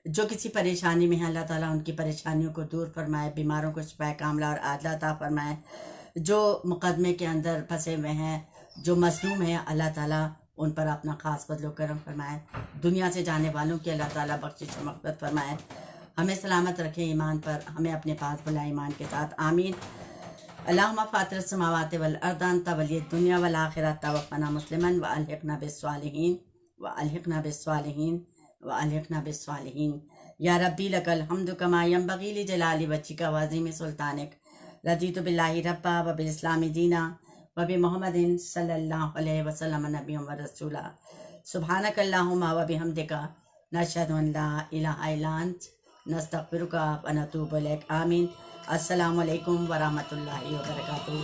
جو کسی پریشانی میں ہیں اللہ تعالیٰ ان کی پریشانیوں کو دور فرمائے، بیماروں کو شفا کاملہ اور عاجلہ عطا فرمائے۔ جو مقدمے کے اندر پھنسے ہوئے ہیں، جو مظلوم ہیں اللہ تعالیٰ ان پر اپنا خاص فضل و کرم فرمائے، دنیا سے جانے والوں کی اللہ تعالیٰ بخشش و مغفرت فرمائے، ہمیں سلامت رکھے ایمان پر، ہمیں اپنے پاس بلائے ایمان کے ساتھ، آمین۔ اللہم فاطر السماوات والارض انت ولی الدنیا والآخرہ توفنا مسلما والحقنا بالصالحین والحقنا بالصالحین والحقنا بالصالحین۔ یا ربی لک الحمد کما ینبغی لجلال وجہک وعظیم سلطانک، رضیت باللہ ربا وبالاسلام دینا وبمحمد صلی اللہ علیہ وسلم نبی و رسولا۔ سبحانک اللہم وبحمدک نشہد ان لا الہ الا انت نستغفرک ونتوب الیک، آمین۔ السلام علیکم ورحمۃ اللہ وبرکاتہ۔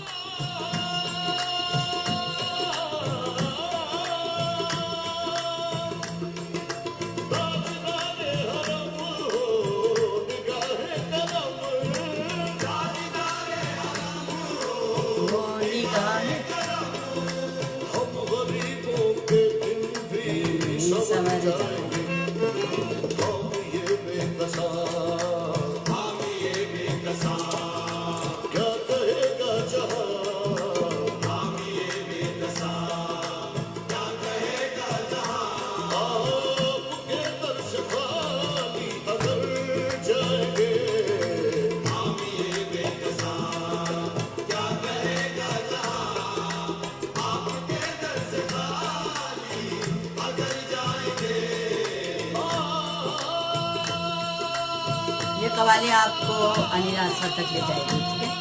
یہ قوالی آپ کو انیلا اثر تک لے جائے گی، ٹھیک ہے؟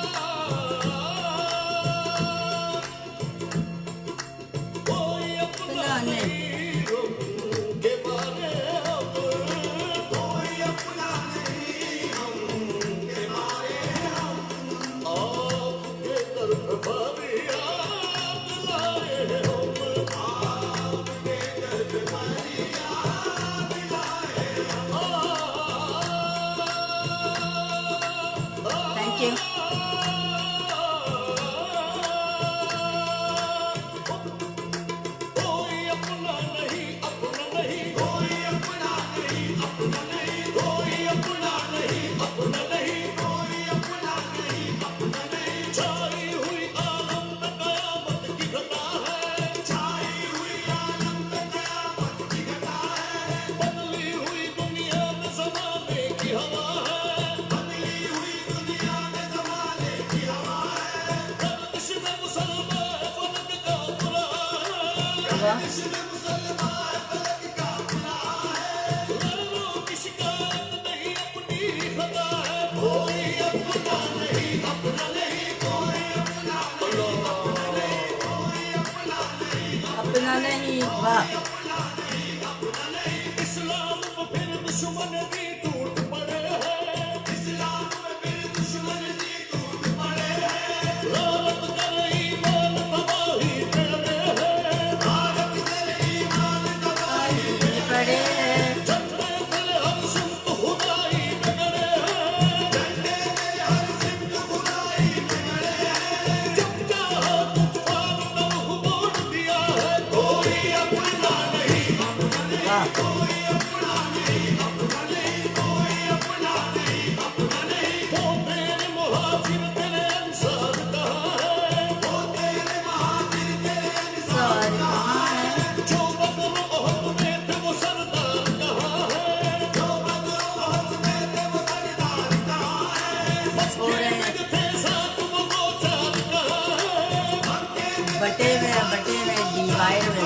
Thank you. اپنا نہیں، واہ۔ بٹے میں ڈیوائڈ میں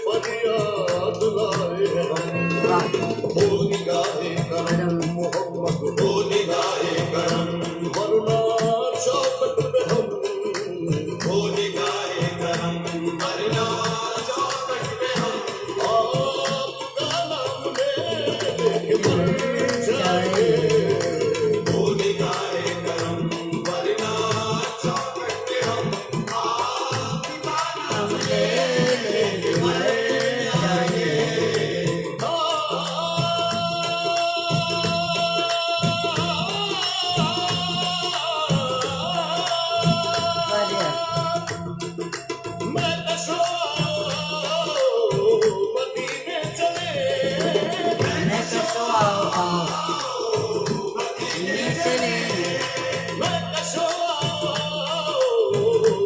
فریاد لائے ہم ہو نگاہ کرم محمد ہو نگاہ کرم ورنہ چوکٹ پہ ہم ہو نگاہ کرم ورنہ چوکٹ پہ ہم آپ کا نام لے کے مر جائے ہو نگاہ کرم ورنہ چوکٹ پہ ہم آپ کا نام لے کے مر جائے میں کشو مدینے چلے میں کشو میں کشو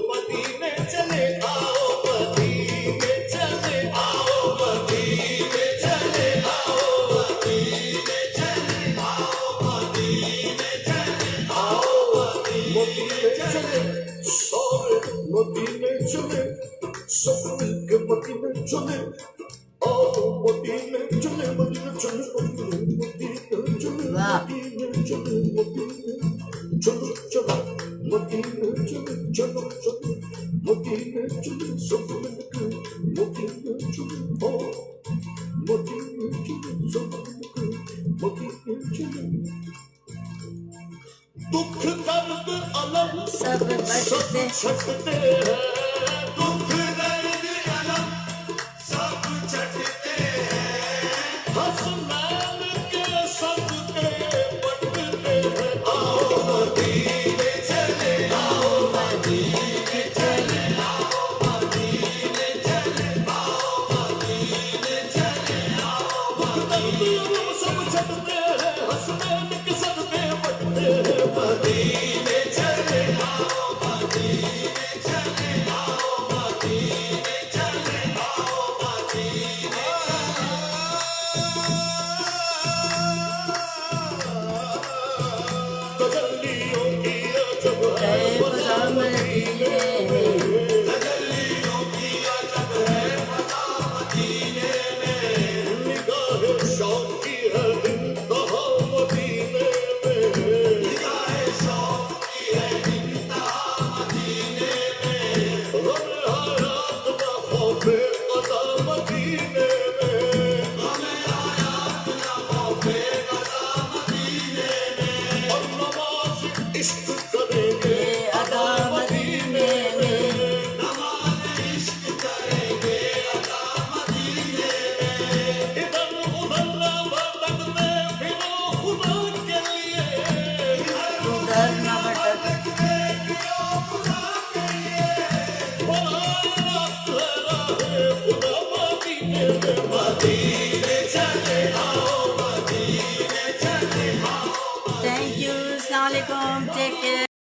مدینے چلے آؤ مدینے چلے آؤ مدینے چلے آؤ مدینے چلے آؤ مدینے چلے آؤ مدینے چلے سارے مدینے چلے سب مل کے مدینے چلے آؤ مدینے چلے مدینے چلے مدینے چلے واہ مدینے چلے مدینے چلو چلو مدینے چلے چلو چلو مدینے چلے سب مل کے مدینے چلے آؤ مدینے چلے سب مل کے مدینے چلے دکھ درد علم سب بچتے چھٹتے ہیں دکھ درد علم سب چھٹتے ہیں حسنین کے صدقے بٹتے ہیں آؤ مدینے چلے آؤ مدینے چلے آؤ مدینے چلے آؤ مدینے چلے آؤ مدینے علم سب چھٹتے ہیں حسنین کے صدقے بٹتے ہیں مدینے چلے آؤ مدینے چلے آؤ مدینے چلے آؤ مدینے تجلیوں کی عجب ہے خدا مدینے میں تجلیوں کی عجب ہے فضا مدینے میں نگاہ شوق کی ہے انتہا مدینے میں نگاہ شوق کی ہے انتہا مدینے میں غم حیات نہ خوف قضا مدینے میں غم حیات نہ خوف قضا مدینے میں اور نماز عشق کریں گے ادا مدینے میں نماز عشق کریں گے ادا مدینے میں ادھر ادھر نہ بھٹکتے پھرو خدا کے لیے ادھر نہ بھٹکتے خدا کے لیے بڑا راست ہے راہ خدا مدینے میں مدینے